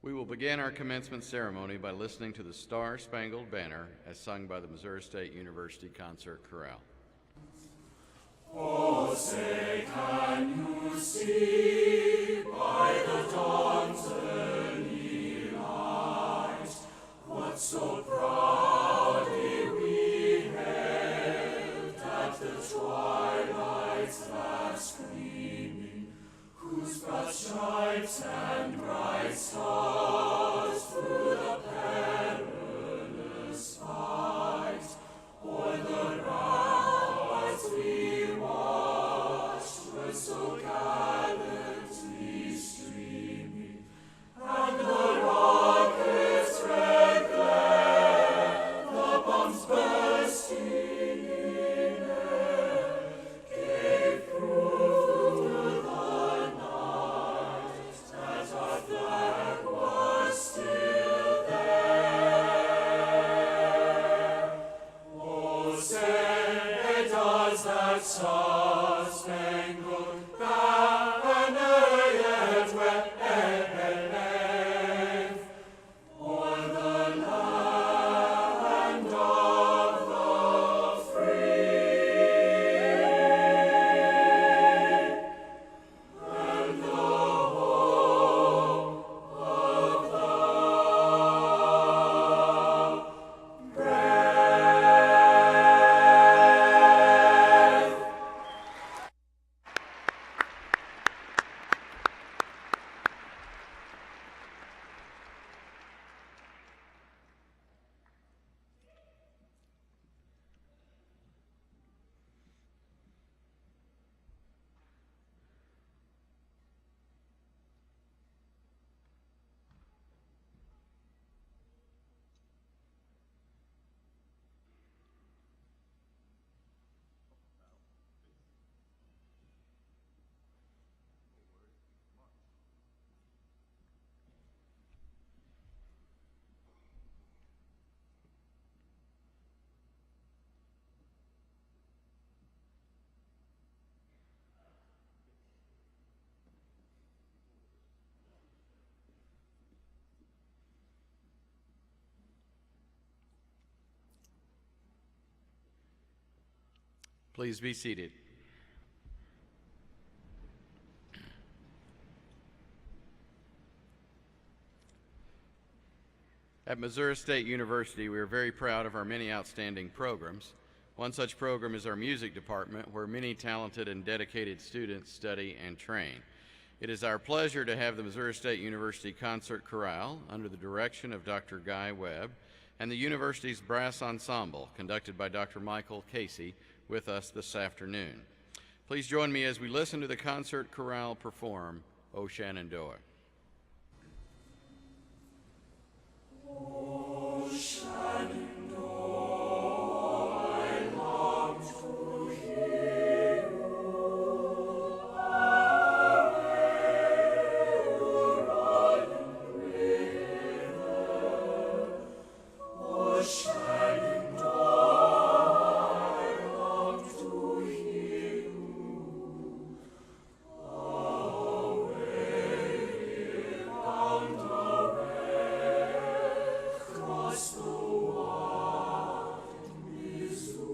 We will begin our commencement ceremony by listening to the Star-Spangled Banner as sung by the Missouri State University Concert Chorale. Oh, say, can you see by the dawn's early light what so proudly we hailed at the twilight's last gleaming, whose broad stripes and bright stars through the perilous fight o'er the ramparts we watched were so gallantly streaming, and the rockets' red glare, the bombs bursting in air, gave proof through the night that our flag was still there. Please be seated. At Missouri State University, we are very proud of our many outstanding programs. One such program is our music department, where many talented and dedicated students study and train. It is our pleasure to have the Missouri State University Concert Chorale, under the direction of Dr. Guy Webb, and the university's brass ensemble, conducted by Dr. Michael Casey, with us this afternoon. Please join me as we listen to the concert chorale perform O Shenandoah. O Shenandoah, I long to hear you. Away, rolling river. O Shenandoah, I long to hear you. Away, bound across the wide Missouri.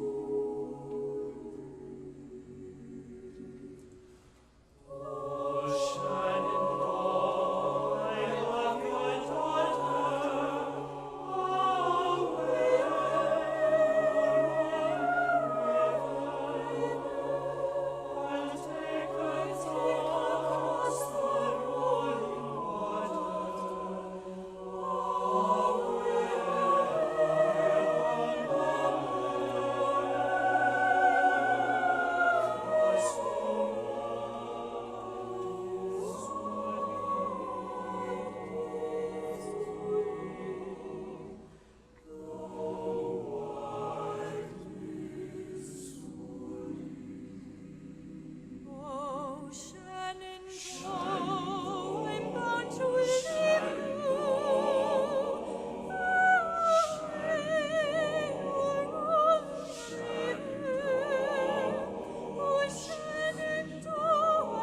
O Shenandoah, I love your daughter. Away, I'll take her across the rolling Oh, Shenandoah, I'm bound to leave you. Oh, Shenandoah,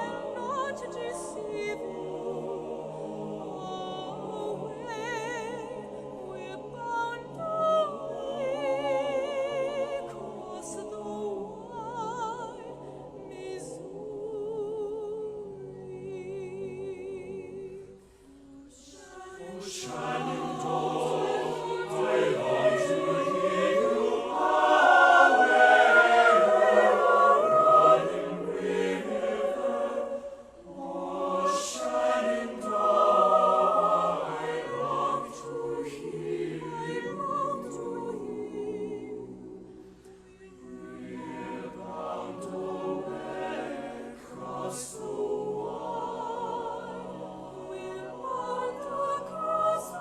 I'll not deceive you. Away, we're bound away across the wide Missouri. Oh, Shenandoah, I long to hear you. Away, rolling river. Oh, Shenandoah, I long to hear you. We're bound away across the wide. We're bound across the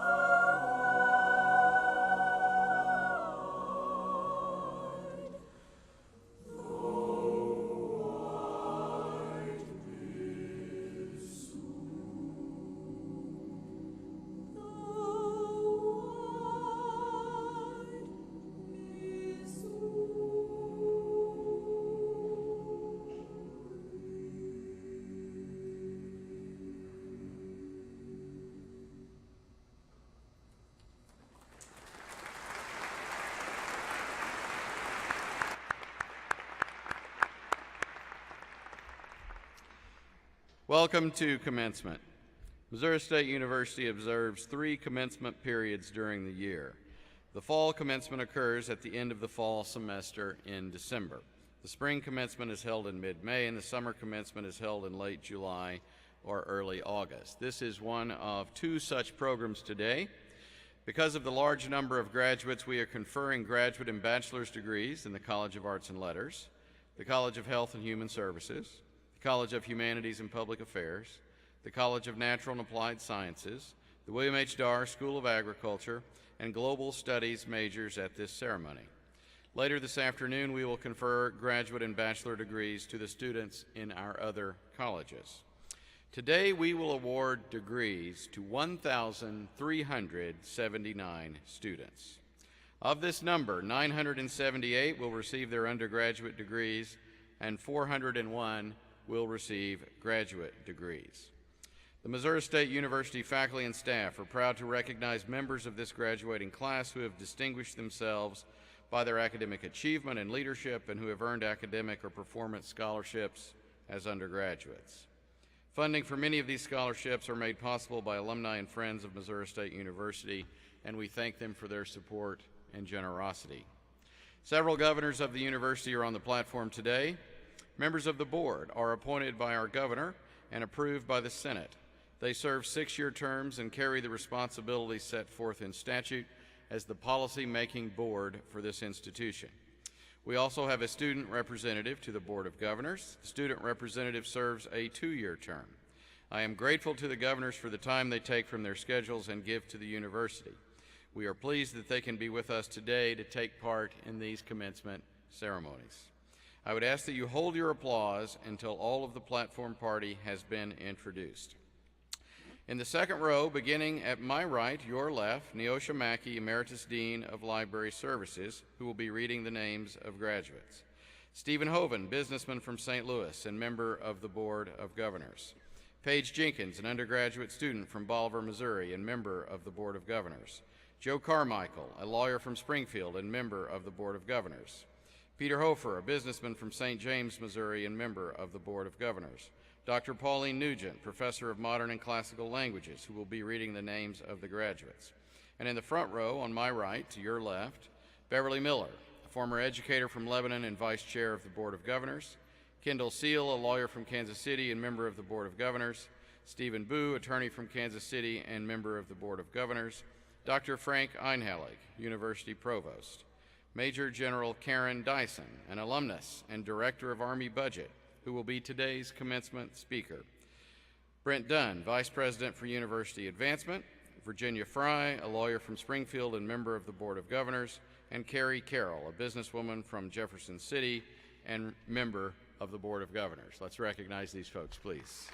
Welcome to Commencement. Missouri State University observes 3 commencement periods during the year. The fall commencement occurs at the end of the fall semester in December. The spring commencement is held in mid-May, and the summer commencement is held in late July or early August. This is one of 2 such programs today. Because of the large number of graduates, we are conferring graduate and bachelor's degrees in the College of Arts and Letters, the College of Health and Human Services, the College of Humanities and Public Affairs, the College of Natural and Applied Sciences, the William H. Darr School of Agriculture, and Global Studies majors at this ceremony. Later this afternoon, we will confer graduate and bachelor degrees to the students in our other colleges. Today, we will award degrees to 1,379 students. Of this number, 978 will receive their undergraduate degrees, and 401 will receive graduate degrees. The Missouri State University faculty and staff are proud to recognize members of this graduating class who have distinguished themselves by their academic achievement and leadership and who have earned academic or performance scholarships as undergraduates. Funding for many of these scholarships are made possible by alumni and friends of Missouri State University, and we thank them for their support and generosity. Several governors of the university are on the platform today. Members of the board are appointed by our governor and approved by the Senate. They serve 6-year terms and carry the responsibilities set forth in statute as the policy-making board for this institution. We also have a student representative to the Board of Governors. The student representative serves a 2-year term. I am grateful to the governors for the time they take from their schedules and give to the university. We are pleased that they can be with us today to take part in these commencement ceremonies. I would ask that you hold your applause until all of the platform party has been introduced. In the second row, beginning at my right, your left, Neosha Mackey, Emeritus Dean of Library Services, who will be reading the names of graduates. Stephen Hoven, businessman from St. Louis and member of the Board of Governors. Paige Jenkins, an undergraduate student from Bolivar, Missouri, and member of the Board of Governors. Joe Carmichael, a lawyer from Springfield and member of the Board of Governors. Peter Hofer, a businessman from St. James, Missouri, and member of the Board of Governors. Dr. Pauline Nugent, professor of modern and classical languages, who will be reading the names of the graduates. And in the front row, on my right, to your left, Beverly Miller, a former educator from Lebanon and vice chair of the Board of Governors. Kendall Seal, a lawyer from Kansas City and member of the Board of Governors. Stephen Boo, attorney from Kansas City and member of the Board of Governors. Dr. Frank Einhellig, University Provost. Major General Karen Dyson, an alumnus and Director of Army Budget, who will be today's commencement speaker. Brent Dunn, Vice President for University Advancement. Virginia Fry, a lawyer from Springfield and member of the Board of Governors. And Carrie Carroll, a businesswoman from Jefferson City and member of the Board of Governors. Let's recognize these folks, please.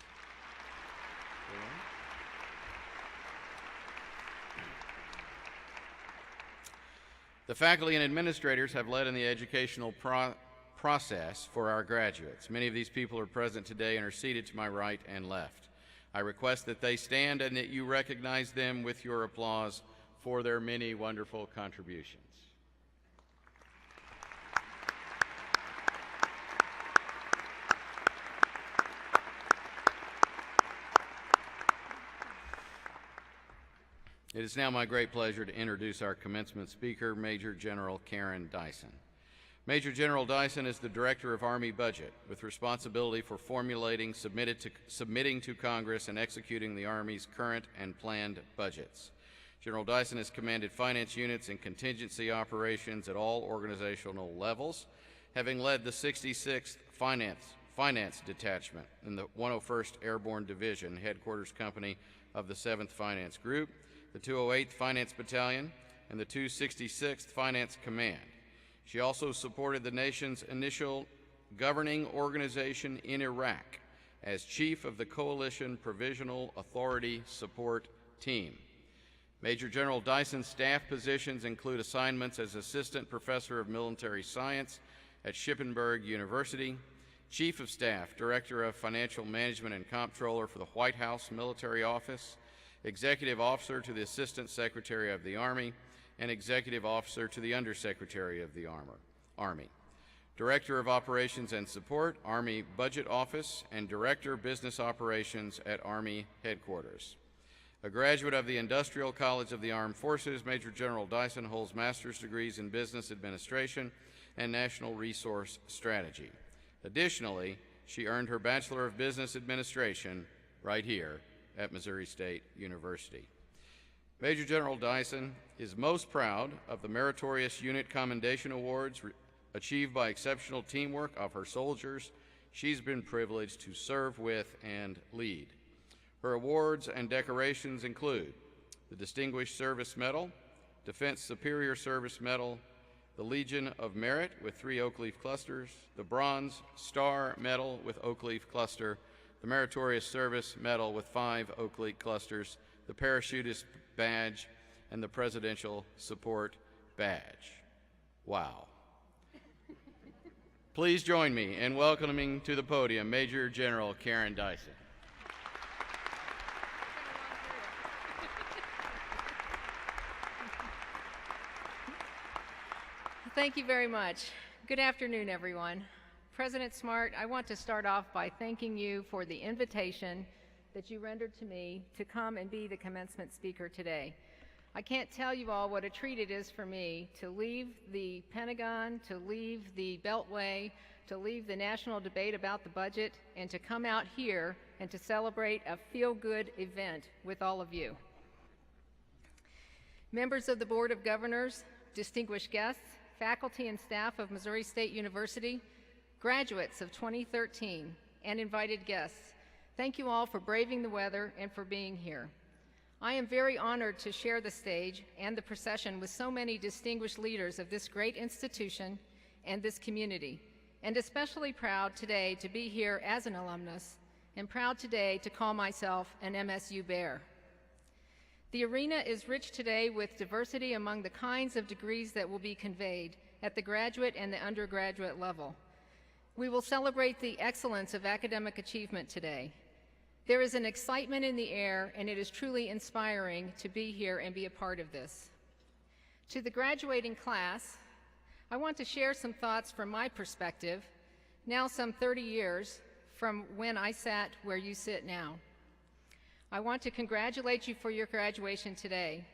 The faculty and administrators have led in the educational process for our graduates. Many of these people are present today and are seated to my right and left. I request that they stand and that you recognize them with your applause for their many wonderful contributions. It is now my great pleasure to introduce our commencement speaker, Major General Karen Dyson. Major General Dyson is the Director of Army Budget, with responsibility for formulating, submitting to Congress, and executing the Army's current and planned budgets. General Dyson has commanded finance units and contingency operations at all organizational levels, having led the 66th Finance Detachment in the 101st Airborne Division, headquarters company of the 7th Finance Group, the 208th Finance Battalion, and the 266th Finance Command. She also supported the nation's initial governing organization in Iraq as Chief of the Coalition Provisional Authority Support Team. Major General Dyson's staff positions include assignments as Assistant Professor of Military Science at Shippensburg University, Chief of Staff, Director of Financial Management and Comptroller for the White House Military Office, Executive Officer to the Assistant Secretary of the Army, and Executive Officer to the Undersecretary of the Army. Director of Operations and Support, Army Budget Office, and Director Business Operations at Army Headquarters. A graduate of the Industrial College of the Armed Forces, Major General Dyson holds master's degrees in Business Administration and National Resource Strategy. Additionally, she earned her Bachelor of Business Administration right here at Missouri State University. Major General Dyson is most proud of the meritorious unit commendation awards achieved by exceptional teamwork of her soldiers she's been privileged to serve with and lead. Her awards and decorations include the Distinguished Service Medal, Defense Superior Service Medal, the Legion of Merit with 3 oak leaf clusters, the Bronze Star Medal with oak leaf cluster, the Meritorious Service Medal with 5 oak leaf clusters, the Parachutist Badge, and the Presidential Support Badge. Wow. Please join me in welcoming to the podium Major General Karen Dyson. Thank you very much. Good afternoon, everyone. President Smart, I want to start off by thanking you for the invitation that you rendered to me to come and be the commencement speaker today. I can't tell you all what a treat it is for me to leave the Pentagon, to leave the Beltway, to leave the national debate about the budget, and to come out here and to celebrate a feel-good event with all of you. Members of the Board of Governors, distinguished guests, faculty and staff of Missouri State University, graduates of 2013, and invited guests, thank you all for braving the weather and for being here. I am very honored to share the stage and the procession with so many distinguished leaders of this great institution and this community, and especially proud today to be here as an alumnus, and proud today to call myself an MSU Bear. The arena is rich today with diversity among the kinds of degrees that will be conveyed at the graduate and the undergraduate level. We will celebrate the excellence of academic achievement today. There is an excitement in the air, and it is truly inspiring to be here and be a part of this. To the graduating class, I want to share some thoughts from my perspective, now some 30 years from when I sat where you sit now. I want to congratulate you for your graduation today,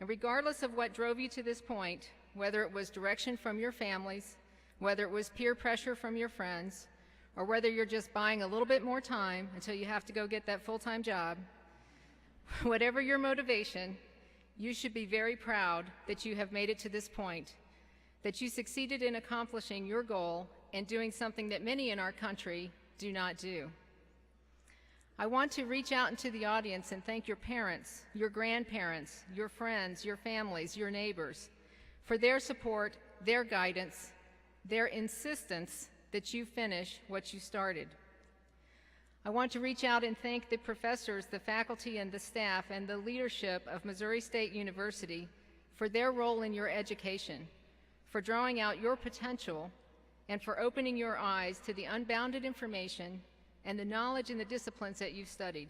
and regardless of what drove you to this point, whether it was direction from your families, whether it was peer pressure from your friends, or whether you're just buying a little bit more time until you have to go get that full-time job, whatever your motivation, you should be very proud that you have made it to this point, that you succeeded in accomplishing your goal and doing something that many in our country do not do. I want to reach out into the audience and thank your parents, your grandparents, your friends, your families, your neighbors for their support, their guidance, their insistence that you finish what you started. I want to reach out and thank the professors, the faculty, and the staff, and the leadership of Missouri State University for their role in your education, for drawing out your potential, and for opening your eyes to the unbounded information and the knowledge and the disciplines that you've studied,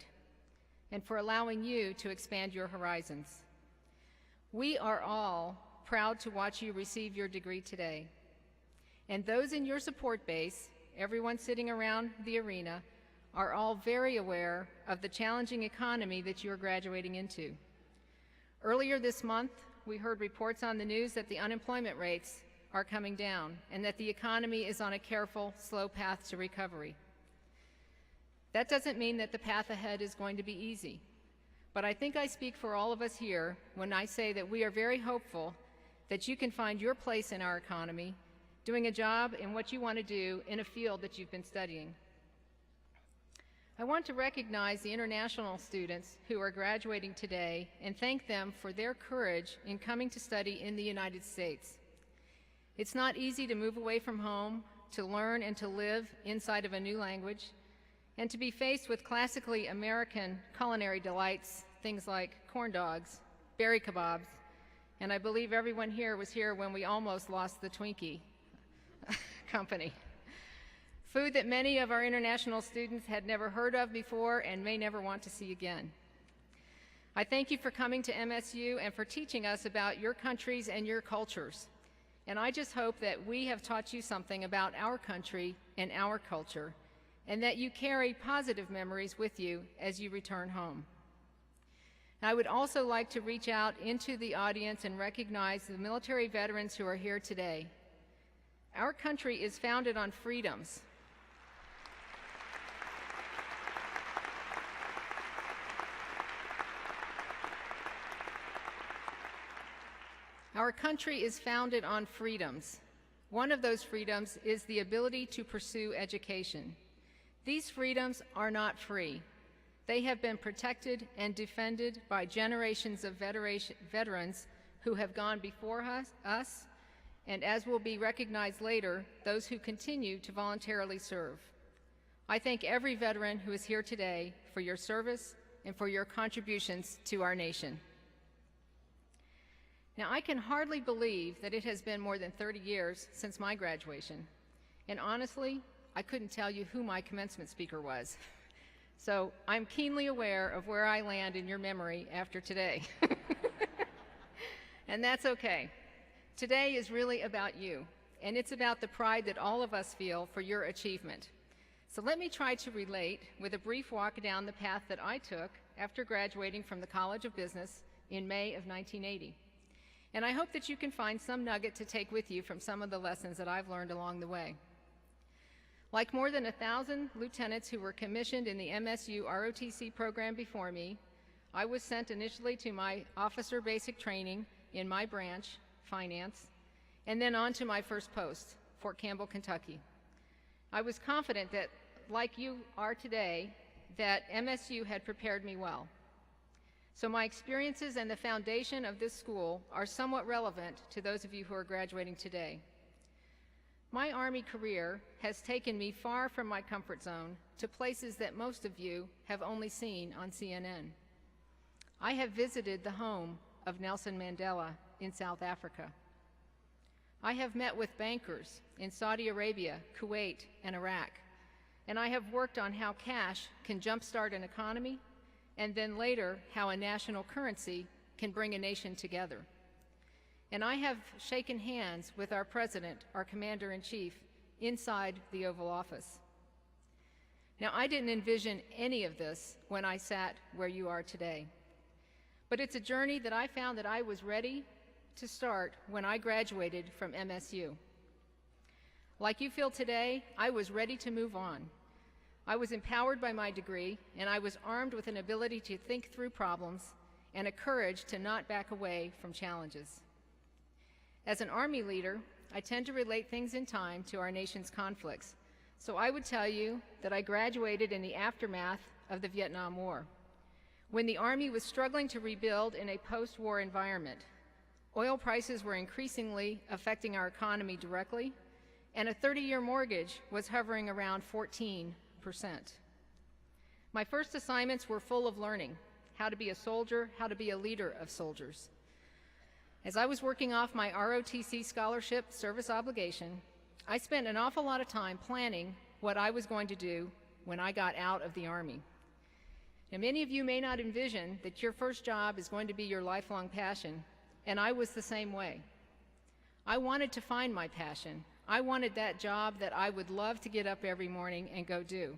and for allowing you to expand your horizons. We are all proud to watch you receive your degree today. And those in your support base, everyone sitting around the arena, are all very aware of the challenging economy that you're graduating into. Earlier this month, we heard reports on the news that the unemployment rates are coming down and that the economy is on a careful, slow path to recovery. That doesn't mean that the path ahead is going to be easy, but I think I speak for all of us here when I say that we are very hopeful that you can find your place in our economy, doing a job in what you want to do in a field that you've been studying. I want to recognize the international students who are graduating today and thank them for their courage in coming to study in the United States. It's not easy to move away from home, to learn and to live inside of a new language, and to be faced with classically American culinary delights, things like corn dogs, berry kebabs, and I believe everyone here was here when we almost lost the Twinkie company. Food that many of our international students had never heard of before and may never want to see again. I thank you for coming to MSU and for teaching us about your countries and your cultures. And I just hope that we have taught you something about our country and our culture, and that you carry positive memories with you as you return home. I would also like to reach out into the audience and recognize the military veterans who are here today. Our country is founded on freedoms. Our country is founded on freedoms. One of those freedoms is the ability to pursue education. These freedoms are not free. They have been protected and defended by generations of veterans who have gone before us, and as will be recognized later, those who continue to voluntarily serve. I thank every veteran who is here today for your service and for your contributions to our nation. Now, I can hardly believe that it has been more than 30 years since my graduation, and honestly, I couldn't tell you who my commencement speaker was. So I'm keenly aware of where I land in your memory after today. And that's okay. Today is really about you, and it's about the pride that all of us feel for your achievement. So let me try to relate with a brief walk down the path that I took after graduating from the College of Business in May of 1980. And I hope that you can find some nugget to take with you from some of the lessons that I've learned along the way. Like more than 1,000 lieutenants who were commissioned in the MSU ROTC program before me, I was sent initially to my officer basic training in my branch, finance, and then on to my first post, Fort Campbell, Kentucky. I was confident that, like you are today, that MSU had prepared me well. So my experiences and the foundation of this school are somewhat relevant to those of you who are graduating today. My Army career has taken me far from my comfort zone to places that most of you have only seen on CNN. I have visited the home of Nelson Mandela in South Africa. I have met with bankers in Saudi Arabia, Kuwait, and Iraq, and I have worked on how cash can jumpstart an economy, and then later how a national currency can bring a nation together. And I have shaken hands with our president, our commander-in-chief, inside the Oval Office. Now, I didn't envision any of this when I sat where you are today. But it's a journey that I found that I was ready to start when I graduated from MSU. Like you feel today, I was ready to move on. I was empowered by my degree, and I was armed with an ability to think through problems and a courage to not back away from challenges. As an Army leader, I tend to relate things in time to our nation's conflicts, so I would tell you that I graduated in the aftermath of the Vietnam War, when the Army was struggling to rebuild in a post-war environment. Oil prices were increasingly affecting our economy directly, and a 30-year mortgage was hovering around 14%. My first assignments were full of learning: how to be a soldier, how to be a leader of soldiers. As I was working off my ROTC scholarship service obligation, I spent an awful lot of time planning what I was going to do when I got out of the Army. Now, many of you may not envision that your first job is going to be your lifelong passion, and I was the same way. I wanted to find my passion. I wanted that job that I would love to get up every morning and go do,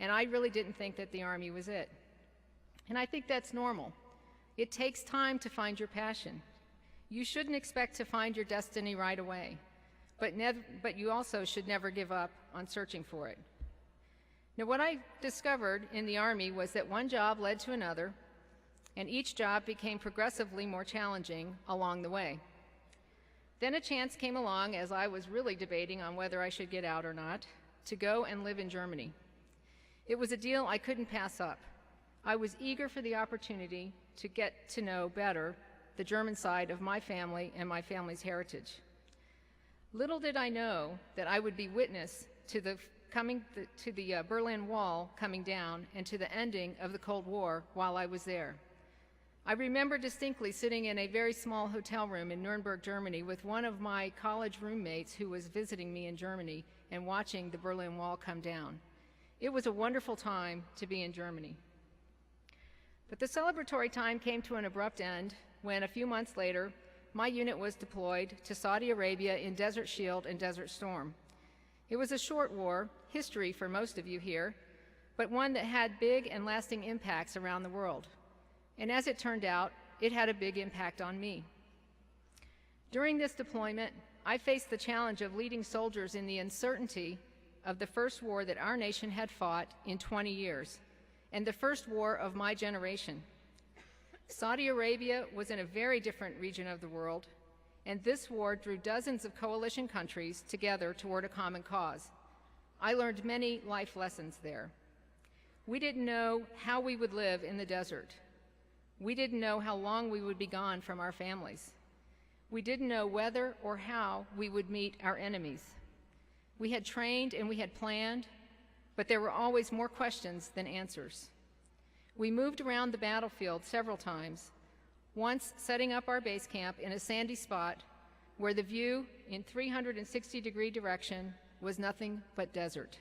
and I really didn't think that the Army was it. And I think that's normal. It takes time to find your passion. You shouldn't expect to find your destiny right away, but you also should never give up on searching for it. Now, what I discovered in the Army was that one job led to another, and each job became progressively more challenging along the way. Then a chance came along, as I was really debating on whether I should get out or not, to go and live in Germany. It was a deal I couldn't pass up. I was eager for the opportunity to get to know better the German side of my family and my family's heritage. Little did I know that I would be witness to the Berlin Wall coming down and to the ending of the Cold War while I was there. I remember distinctly sitting in a very small hotel room in Nuremberg, Germany, with one of my college roommates who was visiting me in Germany and watching the Berlin Wall come down. It was a wonderful time to be in Germany. But the celebratory time came to an abrupt end when, a few months later, my unit was deployed to Saudi Arabia in Desert Shield and Desert Storm. It was a short war, history for most of you here, but one that had big and lasting impacts around the world. And as it turned out, it had a big impact on me. During this deployment, I faced the challenge of leading soldiers in the uncertainty of the first war that our nation had fought in 20 years, and the first war of my generation. Saudi Arabia was in a very different region of the world, and this war drew dozens of coalition countries together toward a common cause. I learned many life lessons there. We didn't know how we would live in the desert. We didn't know how long we would be gone from our families. We didn't know whether or how we would meet our enemies. We had trained and we had planned, but there were always more questions than answers. We moved around the battlefield several times, once setting up our base camp in a sandy spot where the view in 360-degree direction was nothing but desert.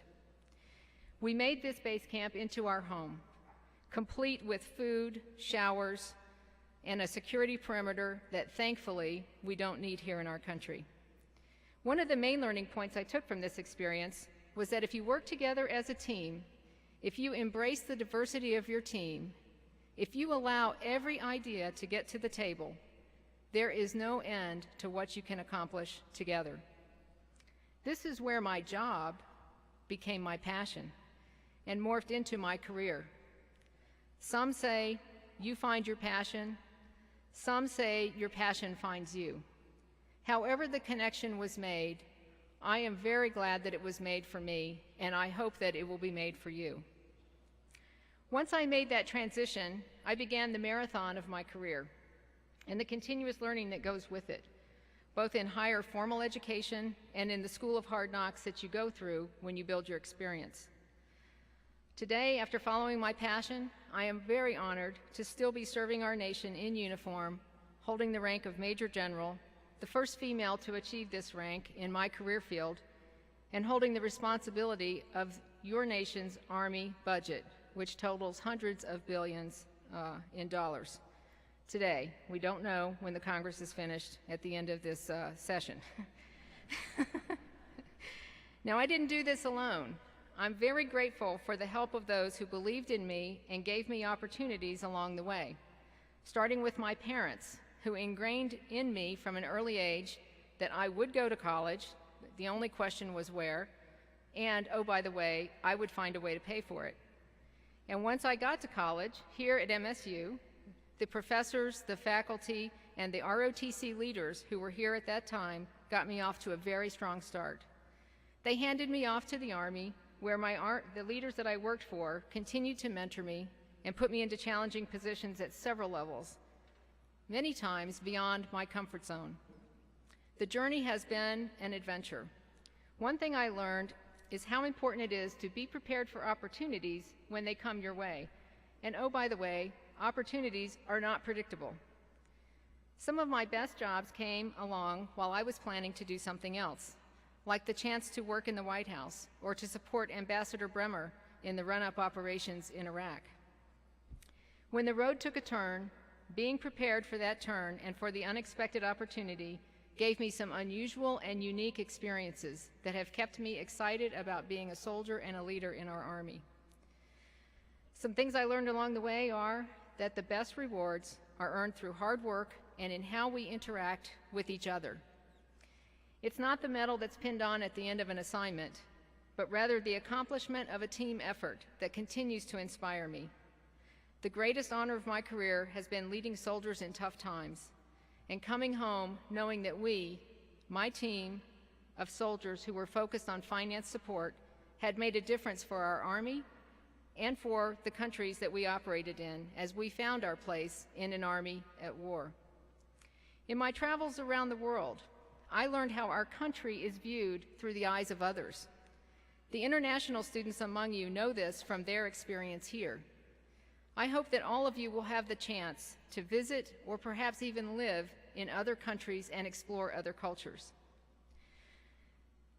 We made this base camp into our home, complete with food, showers, and a security perimeter that thankfully we don't need here in our country. One of the main learning points I took from this experience was that if you work together as a team, if you embrace the diversity of your team, if you allow every idea to get to the table, there is no end to what you can accomplish together. This is where my job became my passion and morphed into my career. Some say you find your passion. Some say your passion finds you. However the connection was made, I am very glad that it was made for me, and I hope that it will be made for you. Once I made that transition, I began the marathon of my career and the continuous learning that goes with it, both in higher formal education and in the school of hard knocks that you go through when you build your experience. Today, after following my passion, I am very honored to still be serving our nation in uniform, holding the rank of Major General, the first female to achieve this rank in my career field, and holding the responsibility of your nation's Army budget, which totals hundreds of billions in dollars. Today, we don't know when the Congress is finished at the end of this session. Now, I didn't do this alone. I'm very grateful for the help of those who believed in me and gave me opportunities along the way, starting with my parents, who ingrained in me from an early age that I would go to college. The only question was where, and, oh, by the way, I would find a way to pay for it. And once I got to college, here at MSU, the professors, the faculty, and the ROTC leaders who were here at that time got me off to a very strong start. They handed me off to the Army, where the leaders that I worked for continued to mentor me and put me into challenging positions at several levels, many times beyond my comfort zone. The journey has been an adventure. One thing I learned is how important it is to be prepared for opportunities when they come your way. And oh, by the way, opportunities are not predictable. Some of my best jobs came along while I was planning to do something else, like the chance to work in the White House or to support Ambassador Bremer in the run-up operations in Iraq. When the road took a turn, being prepared for that turn and for the unexpected opportunity gave me some unusual and unique experiences that have kept me excited about being a soldier and a leader in our Army. Some things I learned along the way are that the best rewards are earned through hard work and in how we interact with each other. It's not the medal that's pinned on at the end of an assignment, but rather the accomplishment of a team effort that continues to inspire me. The greatest honor of my career has been leading soldiers in tough times and coming home knowing that we, my team of soldiers who were focused on finance support, had made a difference for our Army and for the countries that we operated in as we found our place in an Army at war. In my travels around the world, I learned how our country is viewed through the eyes of others. The international students among you know this from their experience here. I hope that all of you will have the chance to visit or perhaps even live in other countries and explore other cultures.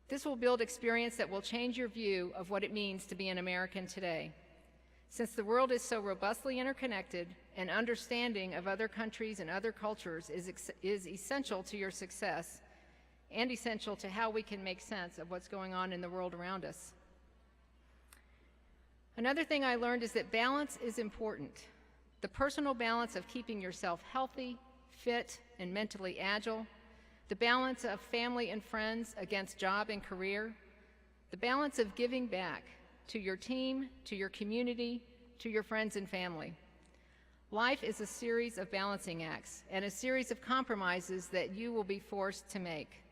This will build experience that will change your view of what it means to be an American today. Since the world is so robustly interconnected, an understanding of other countries and other cultures is essential to your success and essential to how we can make sense of what's going on in the world around us. Another thing I learned is that balance is important. The personal balance of keeping yourself healthy, fit, and mentally agile, the balance of family and friends against job and career, the balance of giving back to your team, to your community, to your friends and family. Life is a series of balancing acts and a series of compromises that you will be forced to make.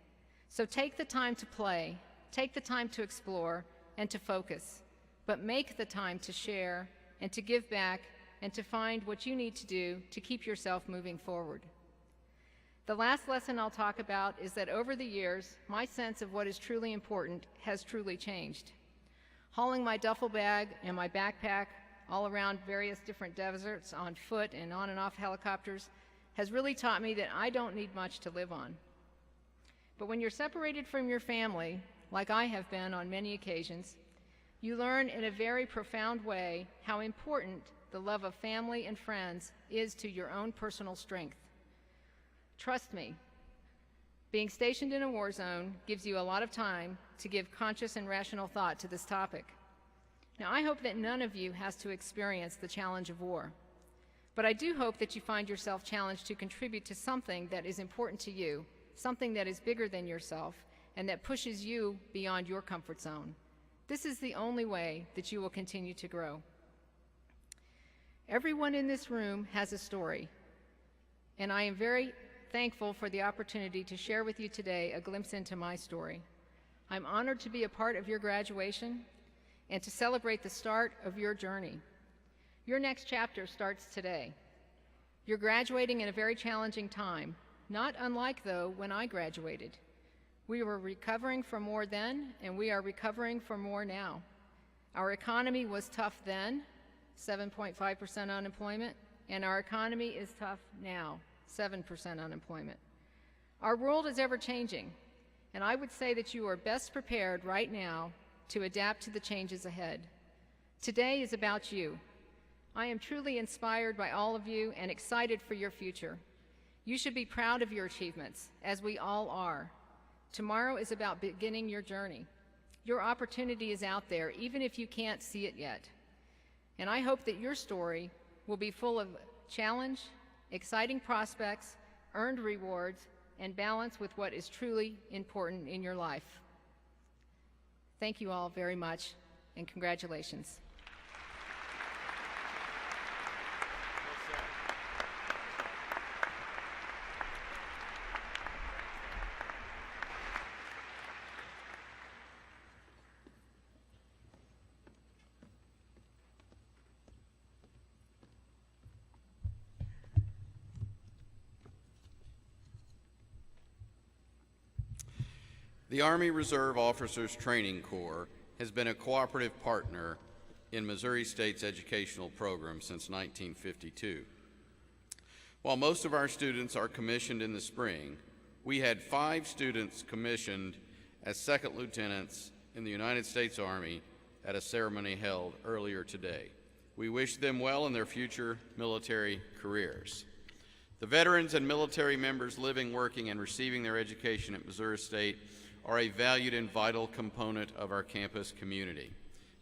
So take the time to play, take the time to explore, and to focus, but make the time to share and to give back and to find what you need to do to keep yourself moving forward. The last lesson I'll talk about is that over the years, my sense of what is truly important has truly changed. Hauling my duffel bag and my backpack all around various different deserts on foot and on and off helicopters has really taught me that I don't need much to live on. But when you're separated from your family, like I have been on many occasions, You learn in a very profound way how important the love of family and friends is to your own personal strength. Trust me, being stationed in a war zone gives you a lot of time to give conscious and rational thought to this topic. Now, I hope that none of you has to experience the challenge of war, but I do hope that you find yourself challenged to contribute to something that is important to you, something that is bigger than yourself, and that pushes you beyond your comfort zone. This is the only way that you will continue to grow. Everyone in this room has a story, and I am very thankful for the opportunity to share with you today a glimpse into my story. I'm honored to be a part of your graduation and to celebrate the start of your journey. Your next chapter starts today. You're graduating in a very challenging time, not unlike, though, when I graduated. We were recovering from war then, and we are recovering from more now. Our economy was tough then, 7.5% unemployment, and our economy is tough now, 7% unemployment. Our world is ever-changing, and I would say that you are best prepared right now to adapt to the changes ahead. Today is about you. I am truly inspired by all of you and excited for your future. You should be proud of your achievements, as we all are. Tomorrow is about beginning your journey. Your opportunity is out there, even if you can't see it yet. And I hope that your story will be full of challenge, exciting prospects, earned rewards, and balance with what is truly important in your life. Thank you all very much, and congratulations. The Army Reserve Officers Training Corps has been a cooperative partner in Missouri State's educational program since 1952. While most of our students are commissioned in the spring, we had 5 students commissioned as second lieutenants in the United States Army at a ceremony held earlier today. We wish them well in their future military careers. The veterans and military members living, working, and receiving their education at Missouri State are a valued and vital component of our campus community.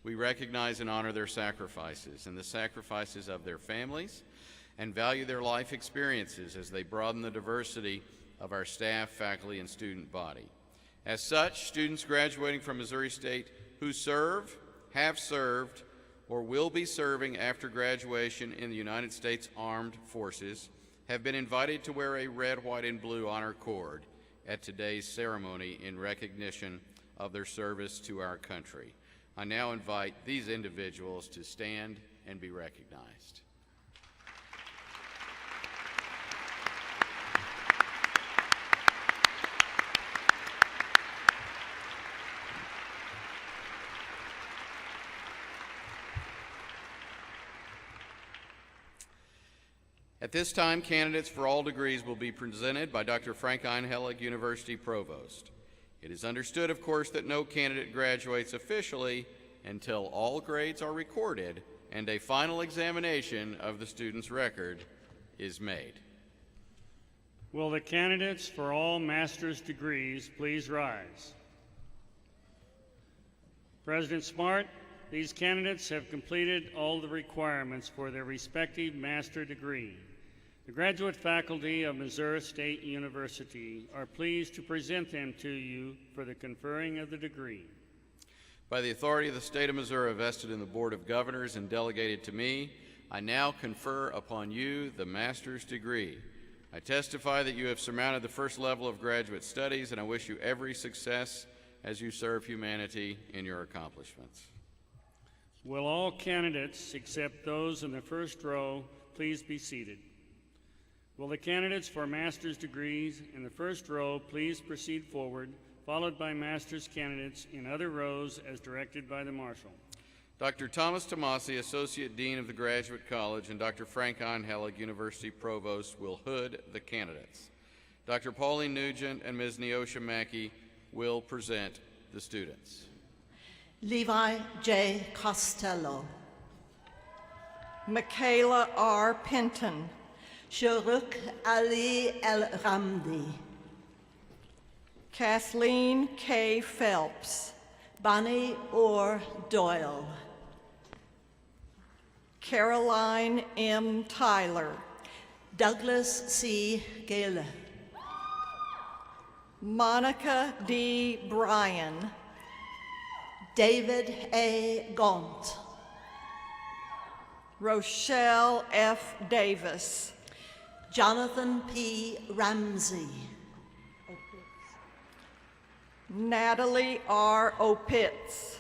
We recognize and honor their sacrifices and the sacrifices of their families, and value their life experiences as they broaden the diversity of our staff, faculty, and student body. As such, students graduating from Missouri State who serve, have served, or will be serving after graduation in the United States Armed Forces have been invited to wear a red, white, and blue honor cord at today's ceremony in recognition of their service to our country. I now invite these individuals to stand and be recognized. At this time, candidates for all degrees will be presented by Dr. Frank Einhellig, University Provost. It is understood, of course, that no candidate graduates officially until all grades are recorded and a final examination of the student's record is made. Will the candidates for all master's degrees please rise? President Smart, these candidates have completed all the requirements for their respective master degree. The graduate faculty of Missouri State University are pleased to present them to you for the conferring of the degree. By the authority of the state of Missouri vested in the Board of Governors and delegated to me, I now confer upon you the master's degree. I testify that you have surmounted the first level of graduate studies, and I wish you every success as you serve humanity in your accomplishments. Will all candidates, except those in the first row, please be seated? Will the candidates for master's degrees in the first row please proceed forward, followed by master's candidates in other rows as directed by the marshal. Dr. Thomas Tomasi, Associate Dean of the Graduate College, and Dr. Frank Einhellig, University Provost, will hood the candidates. Dr. Pauline Nugent and Ms. Neosha Mackey will present the students. Levi J. Costello, Michaela R. Pinton, Sharuk Ali El Ramdi, Kathleen K. Phelps, Bonnie Orr Doyle, Caroline M. Tyler, Douglas C. Gale, Monica D. Bryan, David A. Gaunt, Rochelle F. Davis, Jonathan P. Ramsey, Natalie R. Opitz,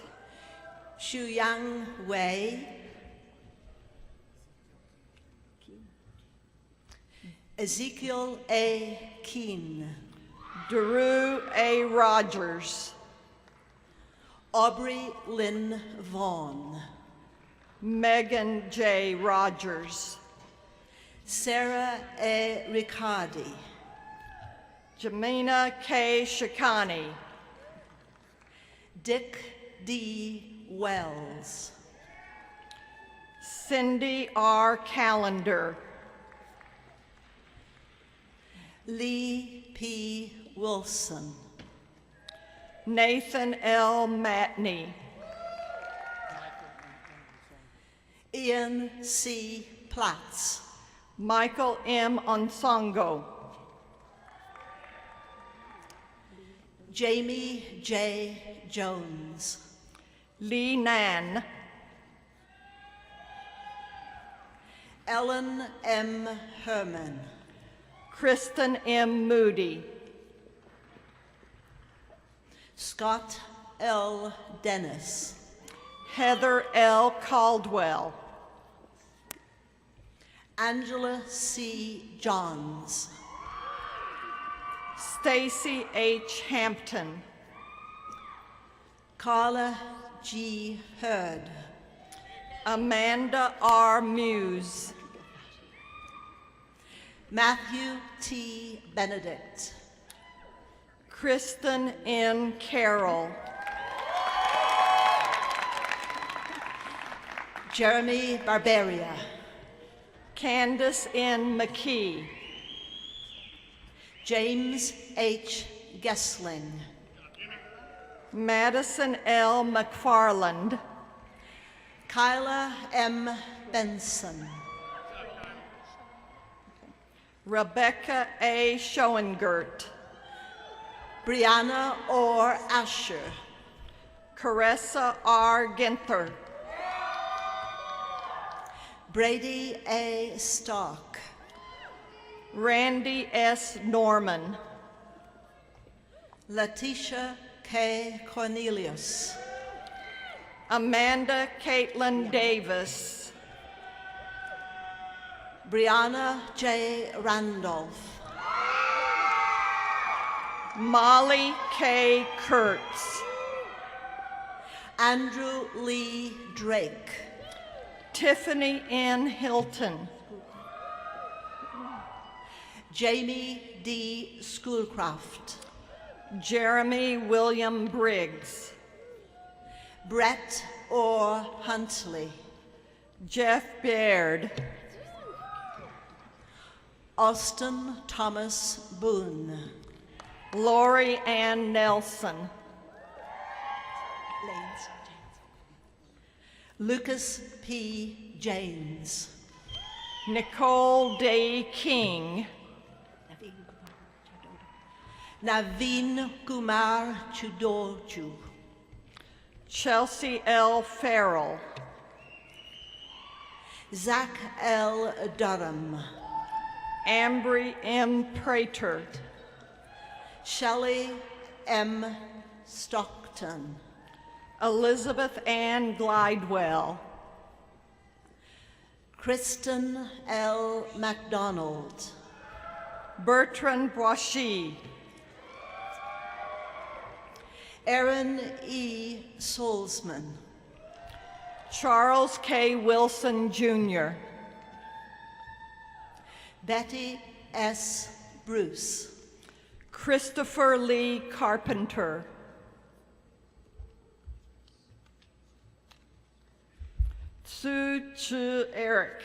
Shuyang Wei, Ezekiel A. Keene, Daru A. Rogers, Aubrey Lynn Vaughn, Megan J. Rogers, Sarah A. Riccardi, Jamina K. Shikani, Dick D. Wells, Cindy R. Callender, Lee P. Wilson, Nathan L. Matney, Ian C. Platts, Michael M. Onsongo, Jamie J. Jones, Lee Nan, Ellen M. Herman, Kristen M. Moody, Scott L. Dennis, Heather L. Caldwell, Angela C. Johns, Stacy H. Hampton, Carla G. Hurd, Amanda R. Muse, Matthew T. Benedict, Kristen N. Carroll, Jeremy Barberia, Candace N. McKee, James H. Gessling, Madison L. McFarland, Kyla M. Benson, Rebecca A. Schoengert, Brianna Orr Asher, Caressa R. Ginther, Brady A. Stark, Randy S. Norman, Letitia K. Cornelius, Amanda Caitlin Davis, Brianna J. Randolph, Molly K. Kurtz, Andrew Lee Drake, Tiffany N. Hilton, Jamie D. Schoolcraft, Jeremy William Briggs, Brett Orr Huntley, Jeff Baird, Austin Thomas Boone, Lori Ann Nelson, Lucas P. James, Nicole D. King, Naveen Kumar Chudorju, Chelsea L. Farrell, Zach L. Durham, Ambry M. Prater, Shelley M. Stockton, Elizabeth Ann Glidewell, Kristen L. MacDonald, Bertrand Boishy, Aaron E. Solzman, Charles K. Wilson, Jr., Betty S. Bruce, Christopher Lee Carpenter, Su Chu Eric.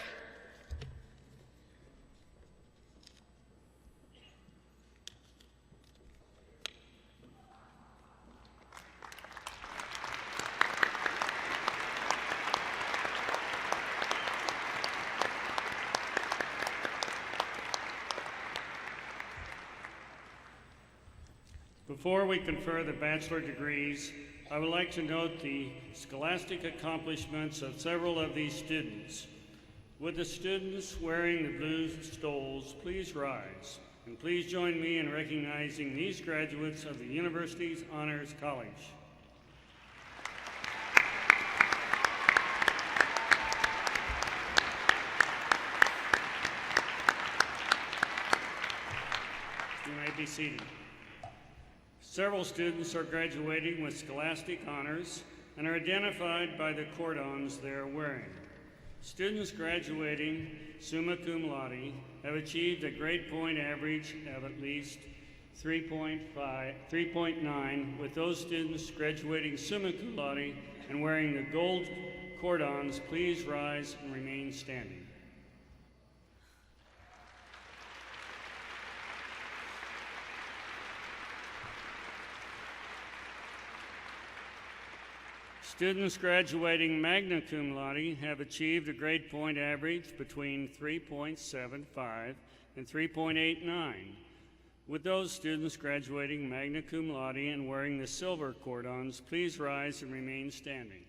Before we confer the bachelor degrees, I would like to note the scholastic accomplishments of several of these students. Would the students wearing the blue stoles please rise, and please join me in recognizing these graduates of the University's Honors College. You may be seated. Several students are graduating with scholastic honors and are identified by the cordons they are wearing. Students graduating summa cum laude have achieved a grade point average of at least 3.9, with those students graduating summa cum laude and wearing the gold cordons please rise and remain standing. Students graduating magna cum laude have achieved a grade point average between 3.75 and 3.89. With those students graduating magna cum laude and wearing the silver cordons, please rise and remain standing.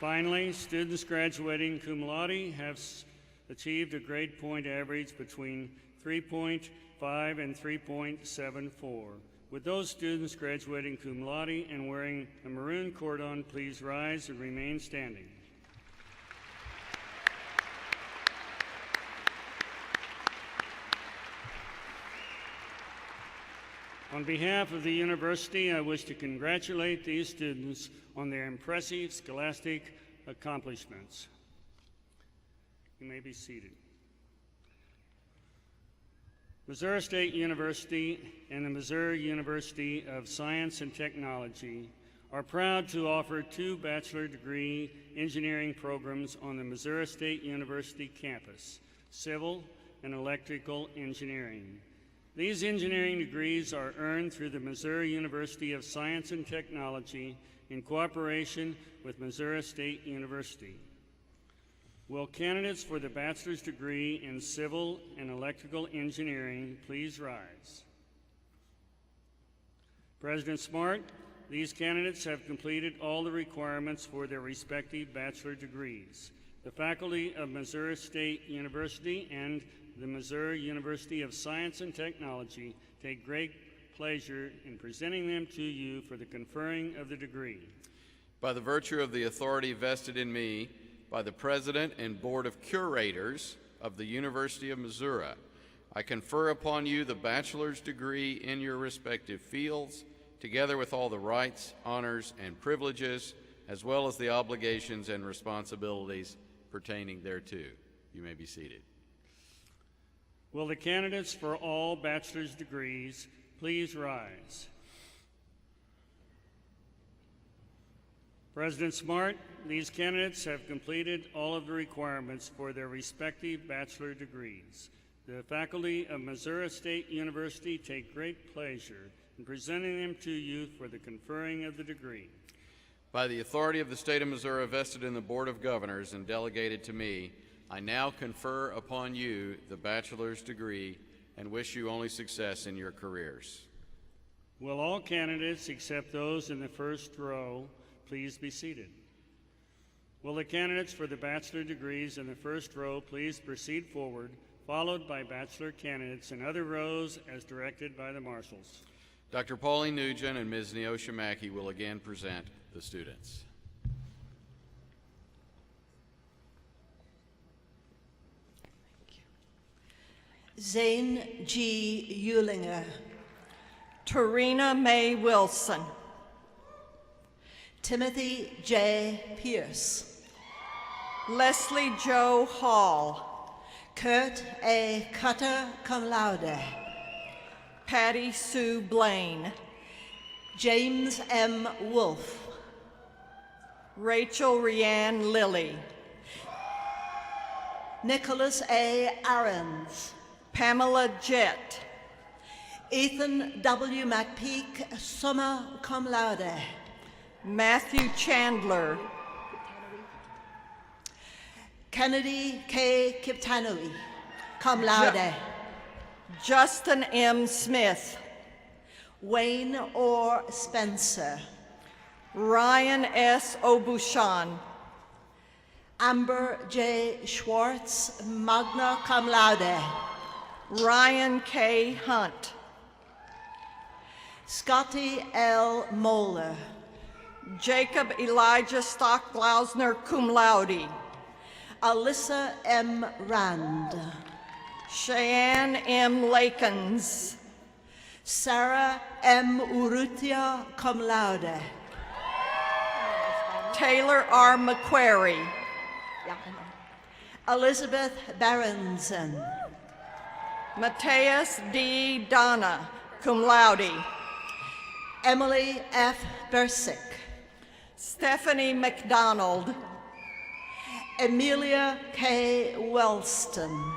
Finally, students graduating cum laude have achieved a grade point average between 3.5 and 3.74. With those students graduating cum laude and wearing a maroon cordon, please rise and remain standing. On behalf of the university, I wish to congratulate these students on their impressive scholastic accomplishments. You may be seated. Missouri State University and the Missouri University of Science and Technology are proud to offer 2 bachelor degree engineering programs on the Missouri State University campus, Civil and Electrical Engineering. These engineering degrees are earned through the Missouri University of Science and Technology in cooperation with Missouri State University. Will candidates for the bachelor's degree in Civil and Electrical Engineering please rise? President Smart, these candidates have completed all the requirements for their respective bachelor degrees. The faculty of Missouri State University and the Missouri University of Science and Technology take great pleasure in presenting them to you for the conferring of the degree. By the virtue of the authority vested in me by the President and Board of Curators of the University of Missouri, I confer upon you the bachelor's degree in your respective fields, together with all the rights, honors, and privileges, as well as the obligations and responsibilities pertaining thereto. You may be seated. Will the candidates for all bachelor's degrees please rise? President Smart, these candidates have completed all of the requirements for their respective bachelor degrees. The faculty of Missouri State University take great pleasure in presenting them to you for the conferring of the degree. By the authority of the state of Missouri vested in the Board of Governors and delegated to me, I now confer upon you the bachelor's degree and wish you only success in your careers. Will all candidates, except those in the first row, please be seated? Will the candidates for the bachelor degrees in the first row please proceed forward, followed by bachelor candidates in other rows as directed by the marshals. Dr. Pauline Nugent and Ms. Neosha Mackey will again present the students. Zane G. Eulinger, Tarina Mae Wilson. Timothy J. Pierce, Leslie Jo Hall. Kurt A. Cutter cum laude, Patty Sue Blaine, James M. Wolfe, Rachel Rianne Lilly, Nicholas A. Ahrens, Pamela Jett, Ethan W. McPeak, summa cum laude, Matthew Chandler, Kennedy K. Kiptanui, cum laude, Justin M. Smith, Wayne Orr Spencer, Ryan S. Obushan, Amber J. Schwartz, magna cum laude, Ryan K. Hunt, Scotty L. Moeller, Jacob Elijah Stocklausner cum laude, Alyssa M. Rand, Cheyenne M. Lakens, Sarah M. Urrutia, cum laude, Taylor R. McQuarrie, Elizabeth Berenson, Mateus D. Donna, cum laude, Emily F. Bersick, Stephanie McDonald, Amelia K. Wellston,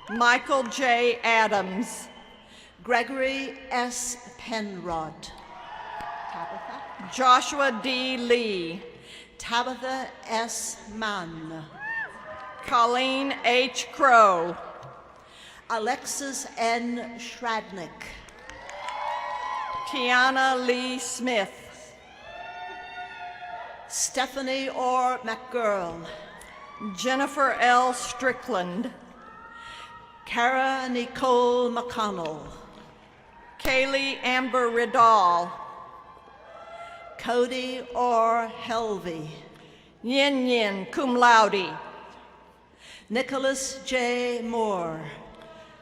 Michael J. Adams, Gregory S. Penrod, Joshua D. Lee, Tabitha S. Mann, Colleen H. Crow, Alexis N. Shradnick, Tiana Lee Smith, Stephanie Orr McGurl, Jennifer L. Strickland, Cara Nicole McConnell, Kaylee Amber Riddall, Cody Orr Helvey, Yin Yin cum laude, Nicholas J. Moore,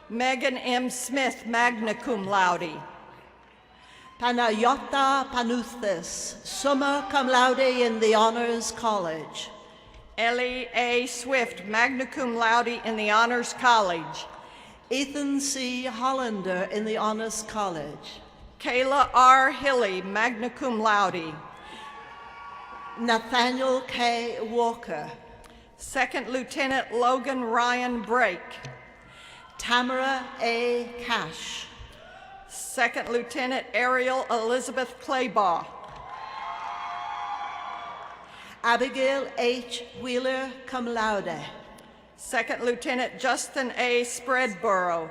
Megan M. Smith magna cum laude, Panayota Panuthis, summa cum laude in the Honors College, Ellie A. Swift magna cum laude in the Honors College, Ethan C. Hollander in the Honors College, Kayla R. Hilly magna cum laude, Nathaniel K. Walker, Second Lieutenant Logan Ryan Brake, Tamara A. Cash, Second Lieutenant Ariel Elizabeth Claybaugh, Abigail H. Wheeler, cum laude, Second Lieutenant Justin A. Spreadborough,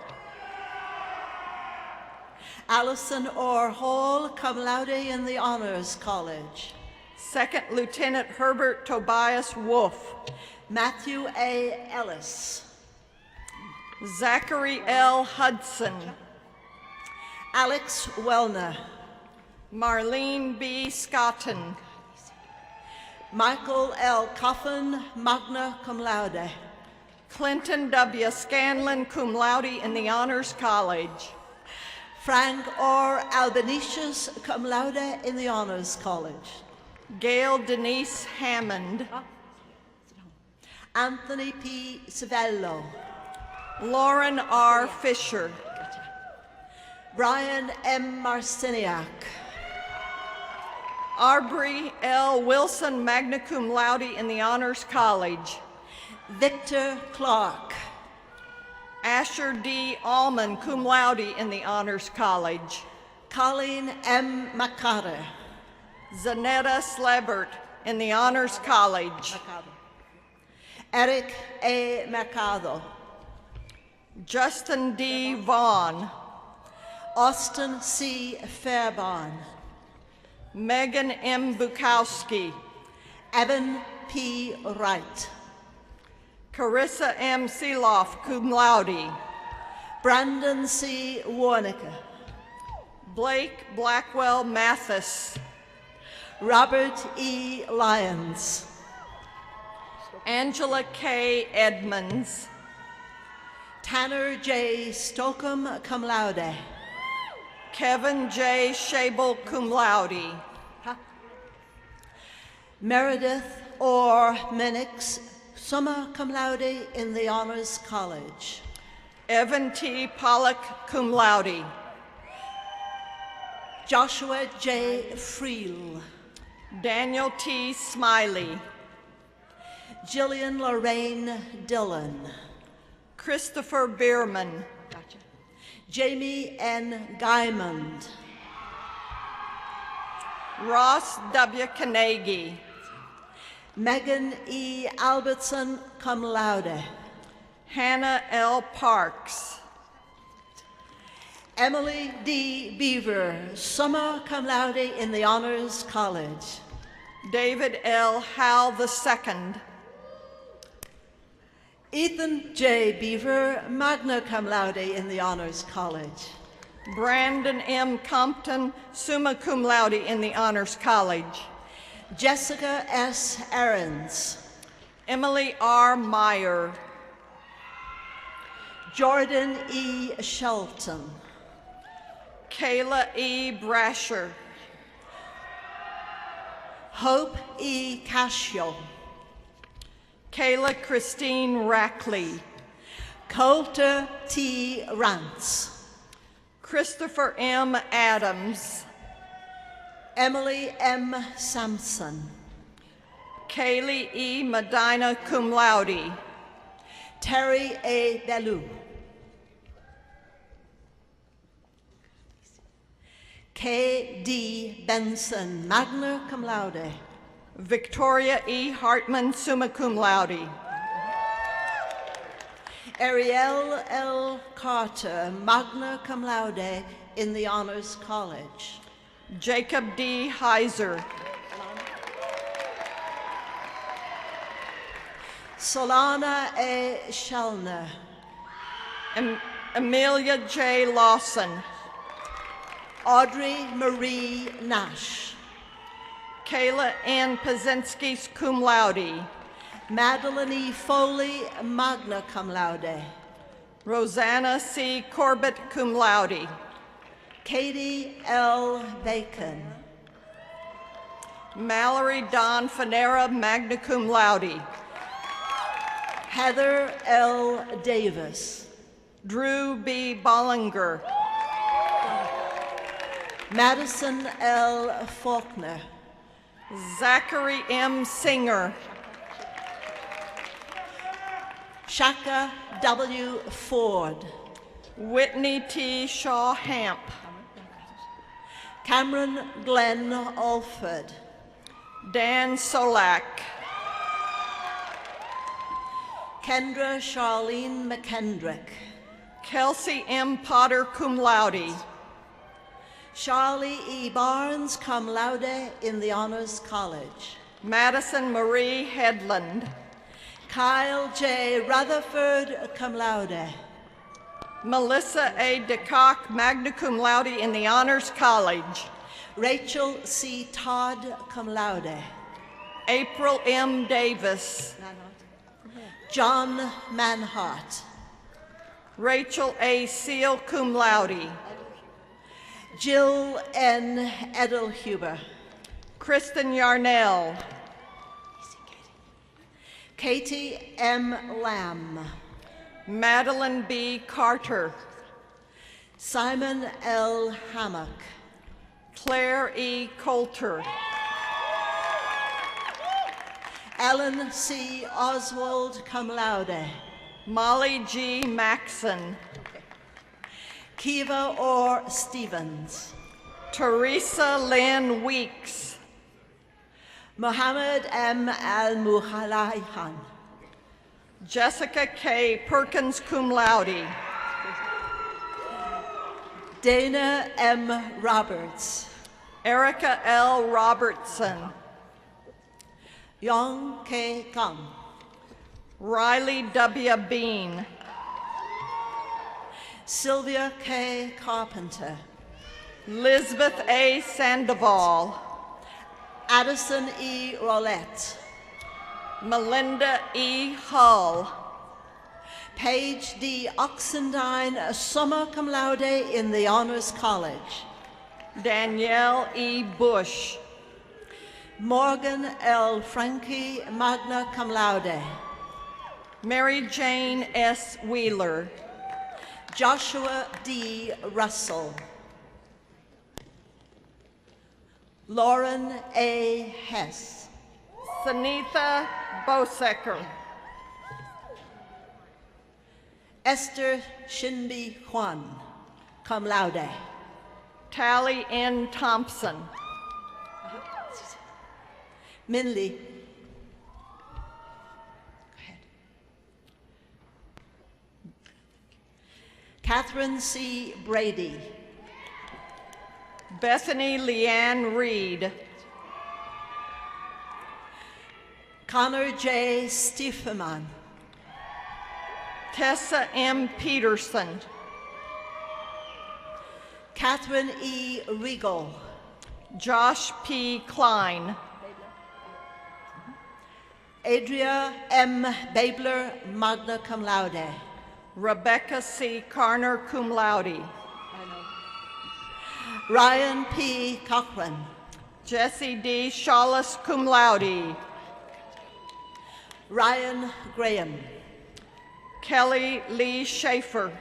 Allison Orr Hall, cum laude in the Honors College, Second Lieutenant Herbert Tobias Wolf, Matthew A. Ellis, Zachary L. Hudson, Alex Wellner, Marlene B. Scotton, Michael L. Coffin, magna cum laude, Clinton W. Scanlon cum laude in the Honors College, Frank R. Albanesius, cum laude in the Honors College, Gail Denise Hammond, Anthony P. Savello, Lauren R. Fisher, Brian M. Marciniak, Aubrey L. Wilson magna cum laude in the Honors College, Victor Clark, Asher D. Allman cum laude in the Honors College, Colleen M. McCarter, Zanetta Slebert in the Honors College, Eric A. Mercado, Justin D. Vaughn, Austin C. Fairbairn, Megan M. Bukowski, Evan P. Wright, Carissa M. Seeloff cum laude, Brandon C. Warnicker, Blake Blackwell Mathis, Robert E. Lyons, Angela K. Edmonds, Tanner J. Stockham, cum laude, Kevin J. Shable cum laude, Meredith Orr Minix, summa cum laude in the Honors College, Evan T. Pollock cum laude, Joshua J. Freel, Daniel T. Smiley, Jillian Lorraine Dillon, Christopher Bierman, Jamie N. Guymond, Ross W. Carnegie, Megan E. Albertson, cum laude, Hannah L. Parks, Emily D. Beaver, summa cum laude in the Honors College, David L. Howell II, Ethan J. Beaver, magna cum laude in the Honors College, Brandon M. Compton, summa cum laude in the Honors College, Jessica S. Ahrens, Emily R. Meyer, Jordan E. Shelton, Kayla E. Brasher, Hope E. Cascio, Kayla Christine Rackley, Coulter T. Rance, Christopher M. Adams, Emily M. Sampson, Kaylee E. Medina cum laude, Terry A. Bellew, K. D. Benson, magna cum laude, Victoria E. Hartman, summa cum laude, Ariel L. Carter, magna cum laude in the Honors College, Jacob D. Heiser, Solana A. Schellner, Amelia J. Lawson, Audrey Marie Nash, Kayla N. Pazinski, cum laude, Madeline E. Foley, magna cum laude, Rosanna C. Corbett, cum laude, Katie L. Bacon, Mallory Don Fanera, magna cum laude, Heather L. Davis, Drew B. Bollinger, Madison L. Faulkner, Zachary M. Singer, Shaka W. Ford, Whitney T. Shaw Hamp, Cameron Glenn Alford, Dan Solak, Kendra Charlene McKendrick, Kelsey M. Potter, cum laude, Charlie E. Barnes, cum laude in the Honors College, Madison Marie Headland, Kyle J. Rutherford, cum laude, Melissa A. DeCock, magna cum laude in the Honors College, Rachel C. Todd, cum laude, April M. Davis, John Manhart, Rachel A. Seal, cum laude, Jill N. Edelhuber, Kristen Yarnell, Katie M. Lamb, Madeline B. Carter, Simon L. Hammock, Claire E. Coulter, Ellen C. Oswald, cum laude, Molly G. Maxon, Kiva Orr Stevens, Teresa Lynn Weeks, Mohammed M. Al-Muhalayhan, Jessica K. Perkins, cum laude, Dana M. Roberts, Erica L. Robertson, Yong K. Kang, Riley W. Bean, Sylvia K. Carpenter, Lisbeth A. Sandoval, Addison E. Rollette, Melinda E. Hull, Paige D. Oxendine, summa cum laude in the Honors College, Danielle E. Bush, Morgan L. Frankie, magna cum laude, Mary Jane S. Wheeler, Joshua D. Russell, Lauren A. Hess. Sunitha Bosecker. Esther Shinbi Kwan, cum laude. Tally N. Thompson. Minley. Go ahead. Catherine C. Brady. Bethany Leanne Reed. Connor J. Stieferman. Tessa M. Peterson. Catherine E. Regal. Josh P. Klein. Adria M. Babler, magna cum laude. Rebecca C. Carner, cum laude. Ryan P. Cochran. Jesse D. Shawless, cum laude. Ryan Graham. Kelly Lee Schaefer.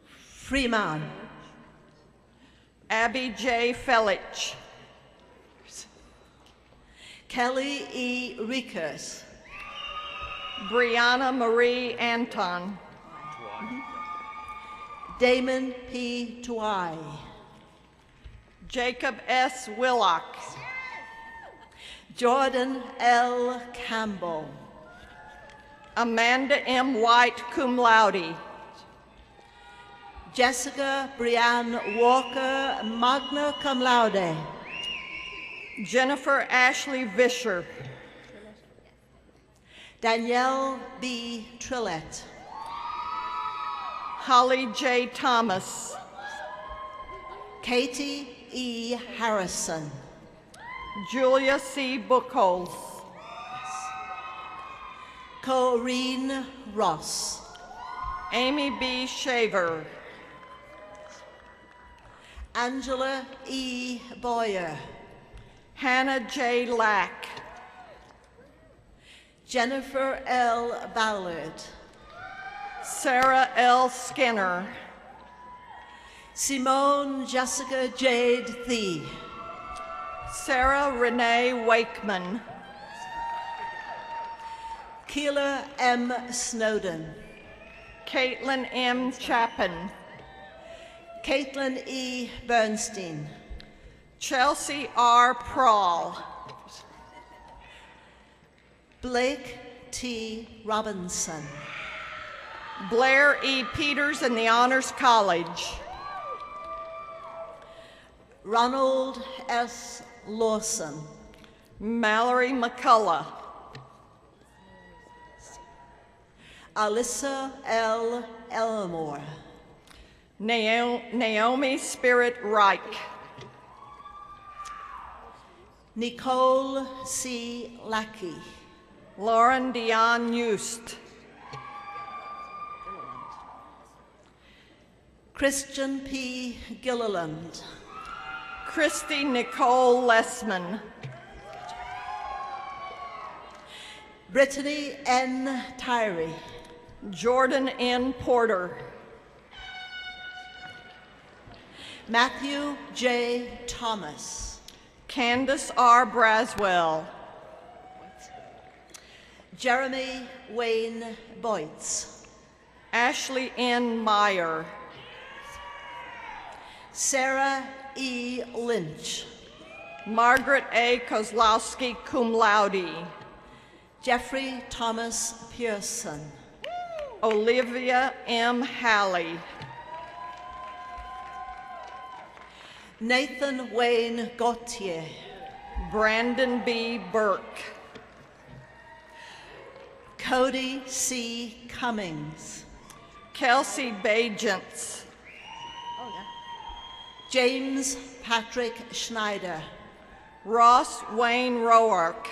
Freeman. Abby J. Felich. Kelly E. Riekers. Brianna Marie Anton. Damon P. Tuai. Jacob S. Willock. Jordan L. Campbell. Amanda M. White, cum laude. Jessica Brianne Walker, magna cum laude. Jennifer Ashley Vischer. Danielle B. Trillett. Holly J. Thomas. Katie E. Harrison. Julia C. Buchholz. Corrine Ross. Amy B. Shaver. Angela E. Boyer. Hannah J. Lack. Jennifer L. Ballard. Sarah L. Skinner. Simone Jessica Jade Thee. Sarah Renee Wakeman. Keela M. Snowden. Caitlin M. Chapin. Caitlin E. Bernstein. Chelsea R. Prawl. Blake T. Robinson. Blair E. Peters in the Honors College. Ronald S. Lawson. Mallory McCullough. Alyssa L. Elmore. Naomi Spirit Reich. Nicole C. Lackey. Lauren Dion Eust. Christian P. Gilliland. Christy Nicole Lessman. Brittany N. Tyree. Jordan N. Porter. Matthew J. Thomas. Candace R. Braswell. Jeremy Wayne Boytz. Ashley N. Meyer. Sarah E. Lynch. Margaret A. Kozlowski, cum laude. Jeffrey Thomas Pearson. Olivia M. Halley. Nathan Wayne Gauthier. Brandon B. Burke. Cody C. Cummings. Kelsey Bajents. James Patrick Schneider. Ross Wayne Roark.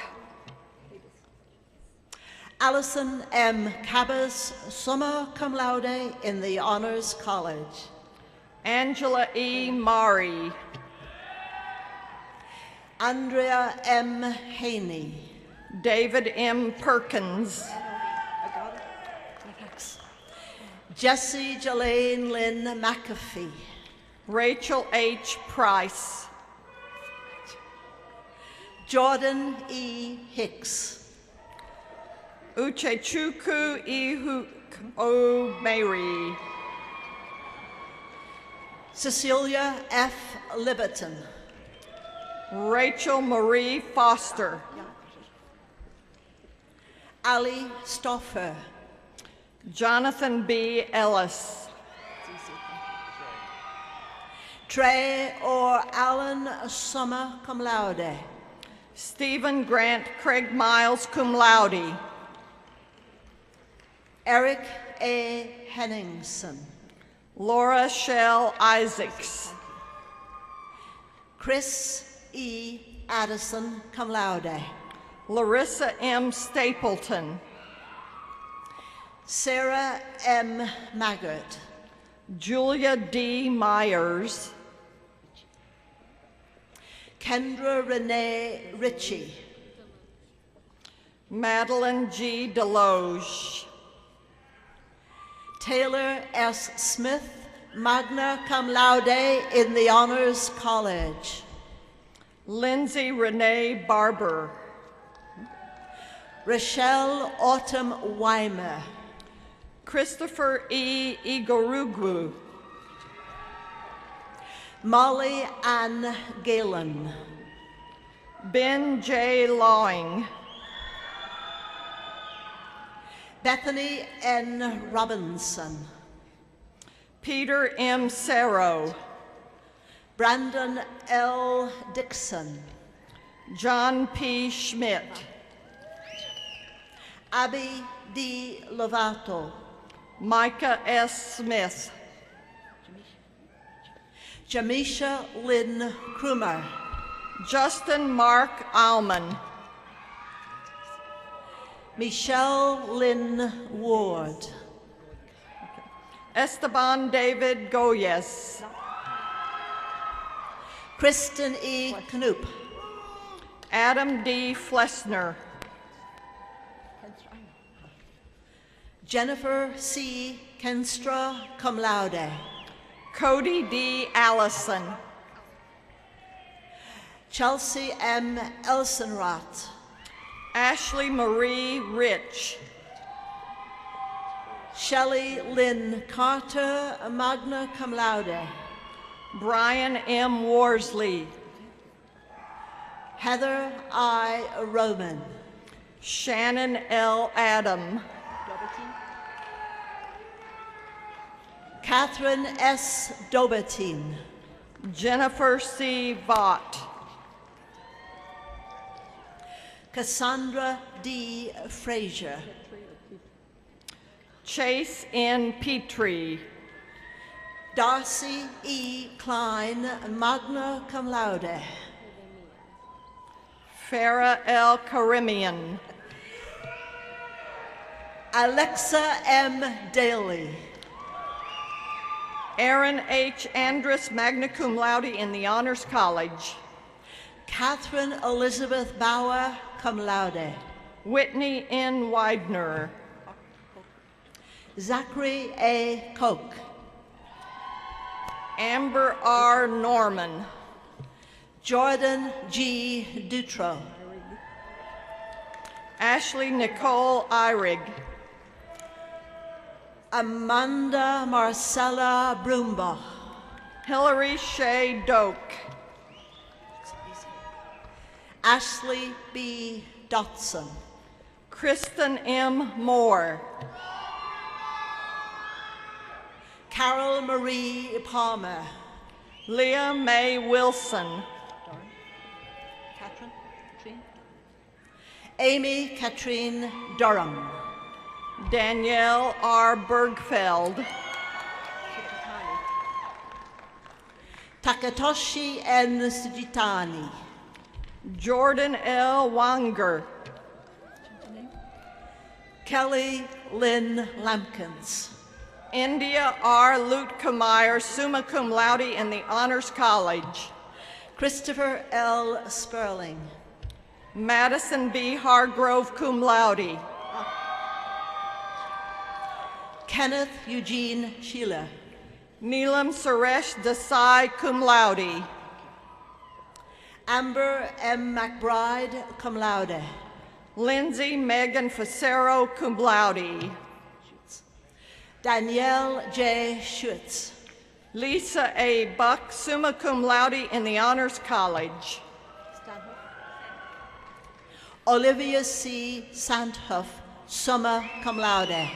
Allison M. Cabas, summa cum laude in the Honors College. Angela E. Mari. Andrea M. Haney. David M. Perkins. Jessie Jelaine Lynn McAfee. Rachel H. Price. Jordan E. Hicks. Uchechukwu Ihuk O. Mary. Cecilia F. Liberton. Rachel Marie Foster. Ali Stoffer. Jonathan B. Ellis. Trey or Alan Summer, cum laude. Stephen Grant Craig Miles, cum laude. Eric A. Henningsen. Laura Shell Isaacs. Chris E. Addison, cum laude. Larissa M. Stapleton. Sarah M. Maggart. Julia D. Myers. Kendra Renee Ritchie. Madeline G. Deloge. Taylor S. Smith, magna cum laude in the Honors College. Lindsay Renee Barber. Rochelle Autumn Weimer. Christopher E. Igorugwu. Molly Ann Galen. Ben J. Lawing. Bethany N. Robinson. Peter M. Serro. Brandon L. Dixon. John P. Schmidt. Abby D. Lovato. Micah S. Smith. Jamisha Lynn Krumer. Justin Mark Alman. Michelle Lynn Ward. Esteban David Goyes. Kristen E. Knoop. Adam D. Flessner. Jennifer C. Kenstra, cum laude. Cody D. Allison. Chelsea M. Elsenrath. Ashley Marie Rich. Shelley Lynn Carter, magna cum laude. Brian M. Worsley. Heather I. Roman. Shannon L. Adam. Catherine S. Dobertine. Jennifer C. Vaught. Cassandra D. Frazier. Chase N. Petrie. Darcy E. Klein, magna cum laude. Farah L. Karimian. Alexa M. Daly. Aaron H. Andrus, magna cum laude in the Honors College. Catherine Elizabeth Bauer, cum laude. Whitney N. Widener. Zachary A. Koch. Amber R. Norman. Jordan G. Dutro. Ashley Nicole Eyrig. Amanda Marcella Brumbaugh. Hillary Shea Doak. Ashley B. Dotson. Kristen M. Moore. Carol Marie Palmer. Leah Mae Wilson. Catherine? Amy Katrine Durham. Danielle R. Bergfeld. Takatoshi N. Sujitani. Jordan L. Wanger. Kelly Lynn Lampkins. India R. Lutkemeyer, summa cum laude in the Honors College. Christopher L. Sperling. Madison B. Hargrove, cum laude. Kenneth Eugene Sheila. Neelam Suresh Desai, cum laude. Amber M. McBride, cum laude. Lindsay Megan Facero, cum laude. Danielle J. Schutz. Lisa A. Buck, summa cum laude in the Honors College. Olivia C. Sandhuff, summa cum laude.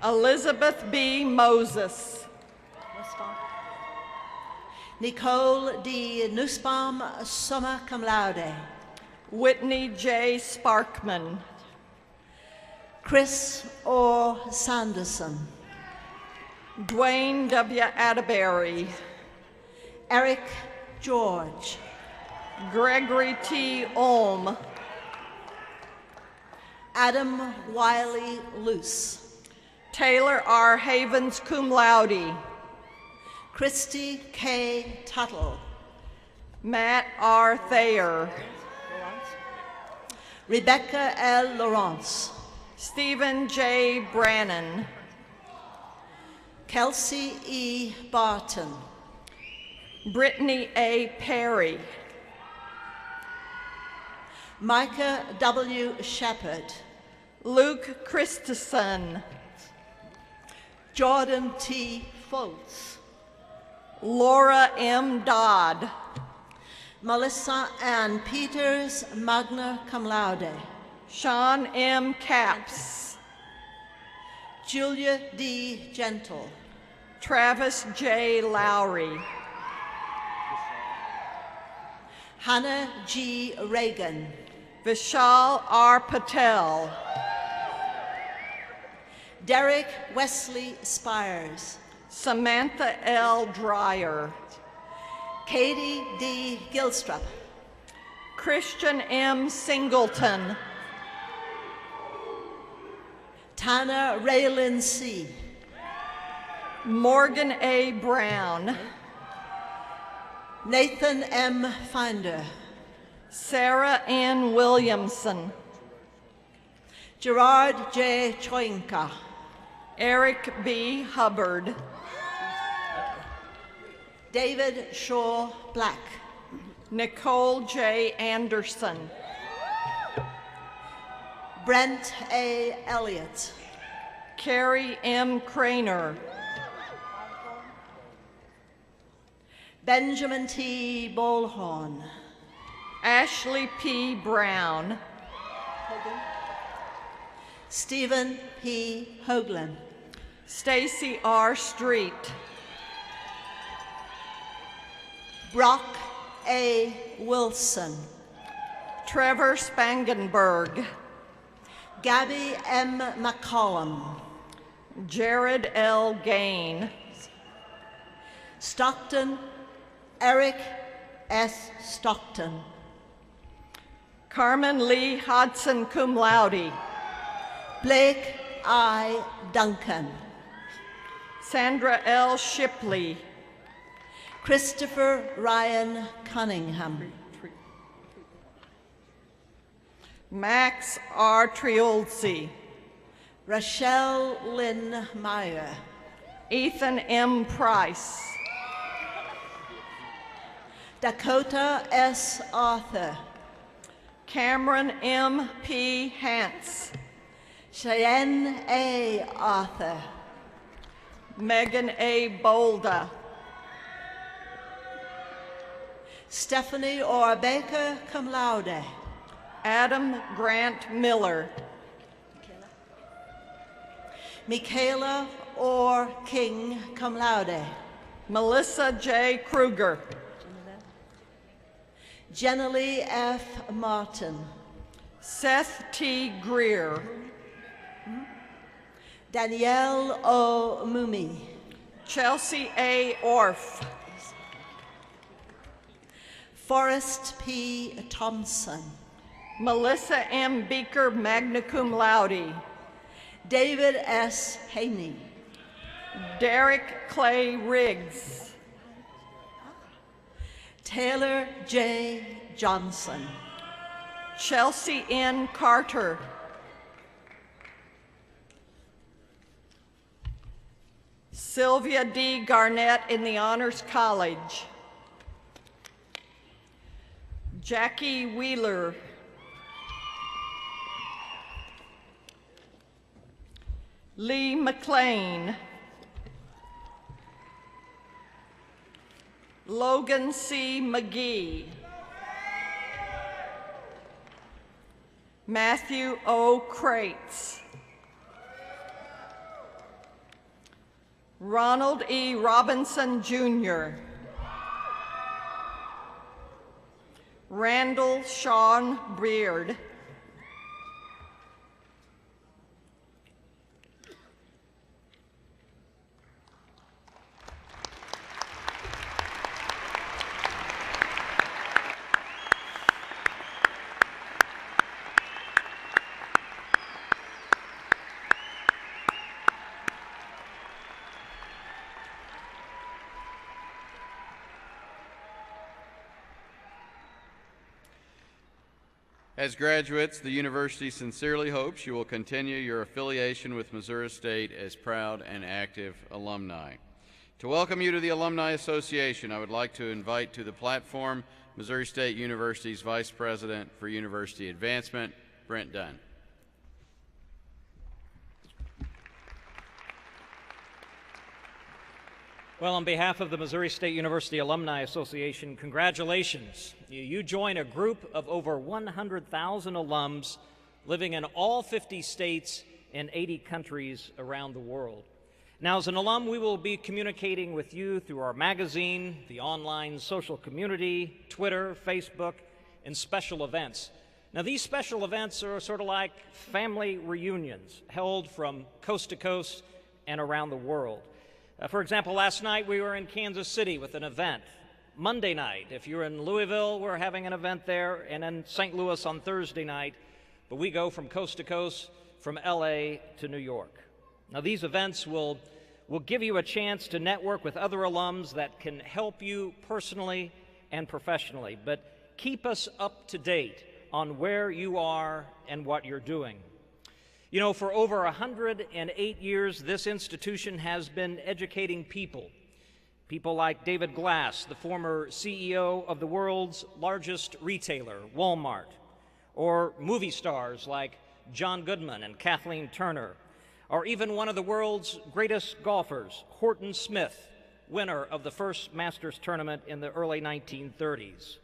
Elizabeth B. Moses. Nicole D. Nussbaum, summa cum laude. Whitney J. Sparkman. Chris O. Sanderson. Dwayne W. Atterbury. Eric George. Gregory T. Olm. Adam Wiley Luce. Taylor R. Havens, cum laude. Christy K. Tuttle. Matt R. Thayer. Rebecca L. Lawrence. Stephen J. Brannon. Kelsey E. Barton. Brittany A. Perry. Micah W. Shepard. Luke Christensen. Jordan T. Foltz. Laura M. Dodd. Melissa Ann Peters, magna cum laude. Sean M. Capps. Julia D. Gentle. Travis J. Lowry. Hannah G. Reagan. Vishal R. Patel. Derek Wesley Spires. Samantha L. Dreyer. Katie D. Gilstrup. Christian M. Singleton. Tana Raylin C. Morgan A. Brown. Nathan M. Finder. Sarah N. Williamson. Gerard J. Choinka. Eric B. Hubbard. David Shaw Black. Nicole J. Anderson. Brent A. Elliott. Carrie M. Craner. Benjamin T. Bolhorn. Ashley P. Brown. Stephen P. Hoagland. Stacy R. Street. Brock A. Wilson. Trevor Spangenberg. Gabby M. McCollum. Jared L. Gain. Stockton Eric S. Stockton. Carmen Lee Hodson, cum laude. Blake I. Duncan. Sandra L. Shipley. Christopher Ryan Cunningham. Max R. Triolzi. Rochelle Lynn Meyer. Ethan M. Price. Dakota S. Arthur. Cameron M. P. Hance. Cheyenne A. Arthur. Megan A. Bolda. Stephanie Orr Baker, cum laude. Adam Grant Miller. Michaela Orr King, cum laude. Melissa J. Kruger. Jenny F. Martin. Seth T. Greer. Danielle O. Mumi. Chelsea A. Orff. Forrest P. Thompson. Melissa M. Beaker, magna cum laude. David S. Haney. Derek Clay Riggs. Taylor J. Johnson. Chelsea N. Carter. Sylvia D. Garnett in the Honors College. Jackie Wheeler. Lee McLean. Logan C. McGee. Matthew O. Crates. Ronald E. Robinson, Jr. Randall Sean Beard. As graduates, the university sincerely hopes you will continue your affiliation with Missouri State as proud and active alumni. To welcome you to the Alumni Association, I would like to invite to the platform Missouri State University's Vice President for University Advancement, Brent Dunn. Well, on behalf of the Missouri State University Alumni Association, congratulations. You join a group of over 100,000 alums living in all 50 states and 80 countries around the world. Now, as an alum, we will be communicating with you through our magazine, the online social community, Twitter, Facebook, and special events. Now, these special events are sort of like family reunions held from coast to coast and around the world. For example, last night we were in Kansas City with an event. Monday night, if you're in Louisville, we're having an event there, and in St. Louis on Thursday night. But we go from coast to coast, from LA to New York. Now, these events will give you a chance to network with other alums that can help you personally and professionally. But keep us up to date on where you are and what you're doing. You know, for over 108 years, this institution has been educating people. People like David Glass, the former CEO of the world's largest retailer, Walmart, or movie stars like John Goodman and Kathleen Turner, or even one of the world's greatest golfers, Horton Smith, winner of the first Masters tournament in the early 1930s,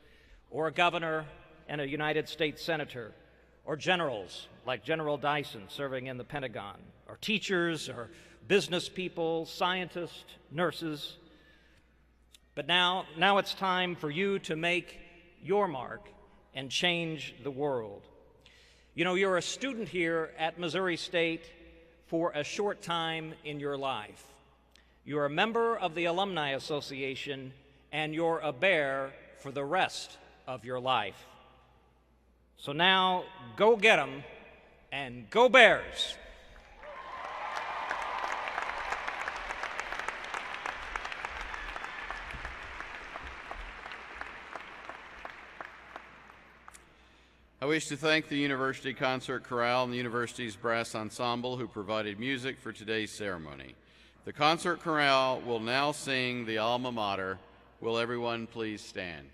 or a governor and a United States senator, or generals like General Dyson serving in the Pentagon, or teachers, or business people, scientists, nurses. But now it's time for you to make your mark and change the world. You know, you're a student here at Missouri State for a short time in your life. You're a member of the Alumni Association, and you're a bear for the rest of your life. So now, go get 'em, and go Bears! I wish to thank the University Concert Chorale and the university's brass ensemble who provided music for today's ceremony. The Concert Chorale will now sing the Alma Mater. Will everyone please stand?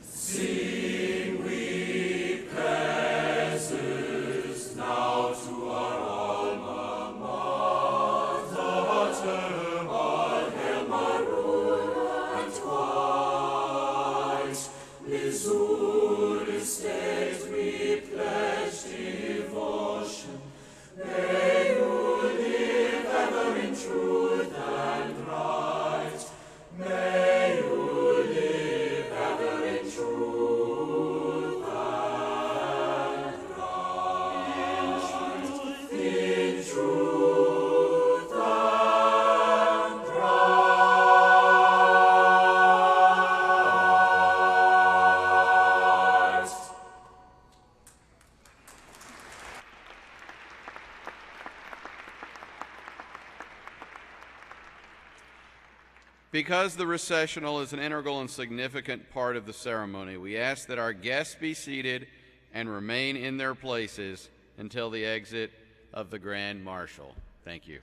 Sing we praises now to our alma mater, all hail Maroon, and twice Missouri State we pledge devotion. May you live ever in truth and right. May you live ever in truth and right. In truth and right. Because the recessional is an integral and significant part of the ceremony, we ask that our guests be seated and remain in their places until the exit of the Grand Marshal. Thank you.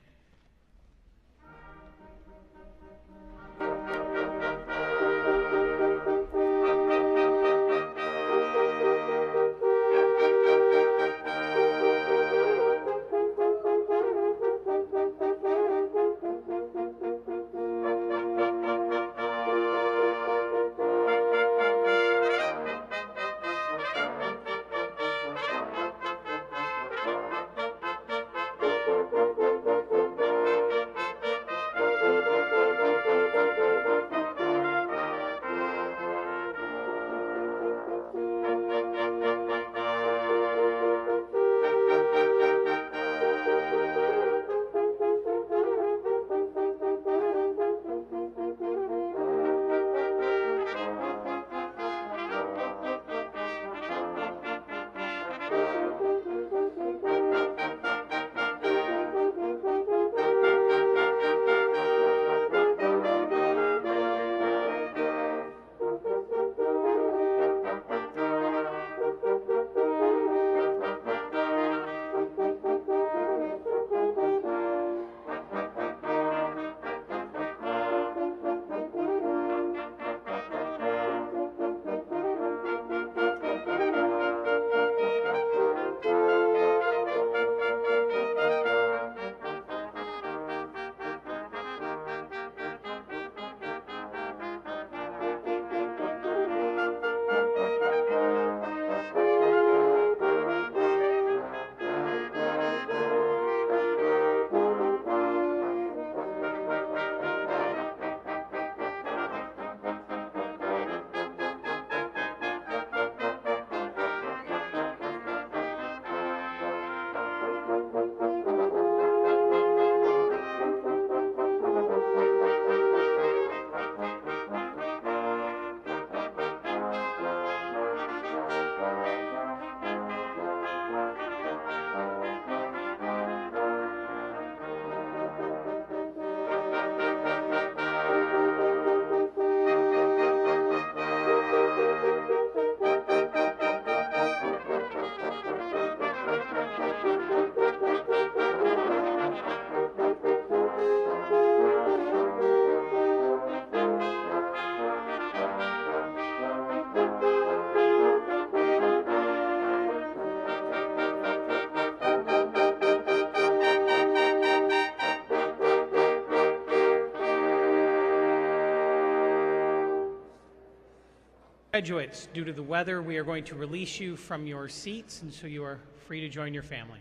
Graduates, due to the weather, we are going to release you from your seats, and so you are free to join your family.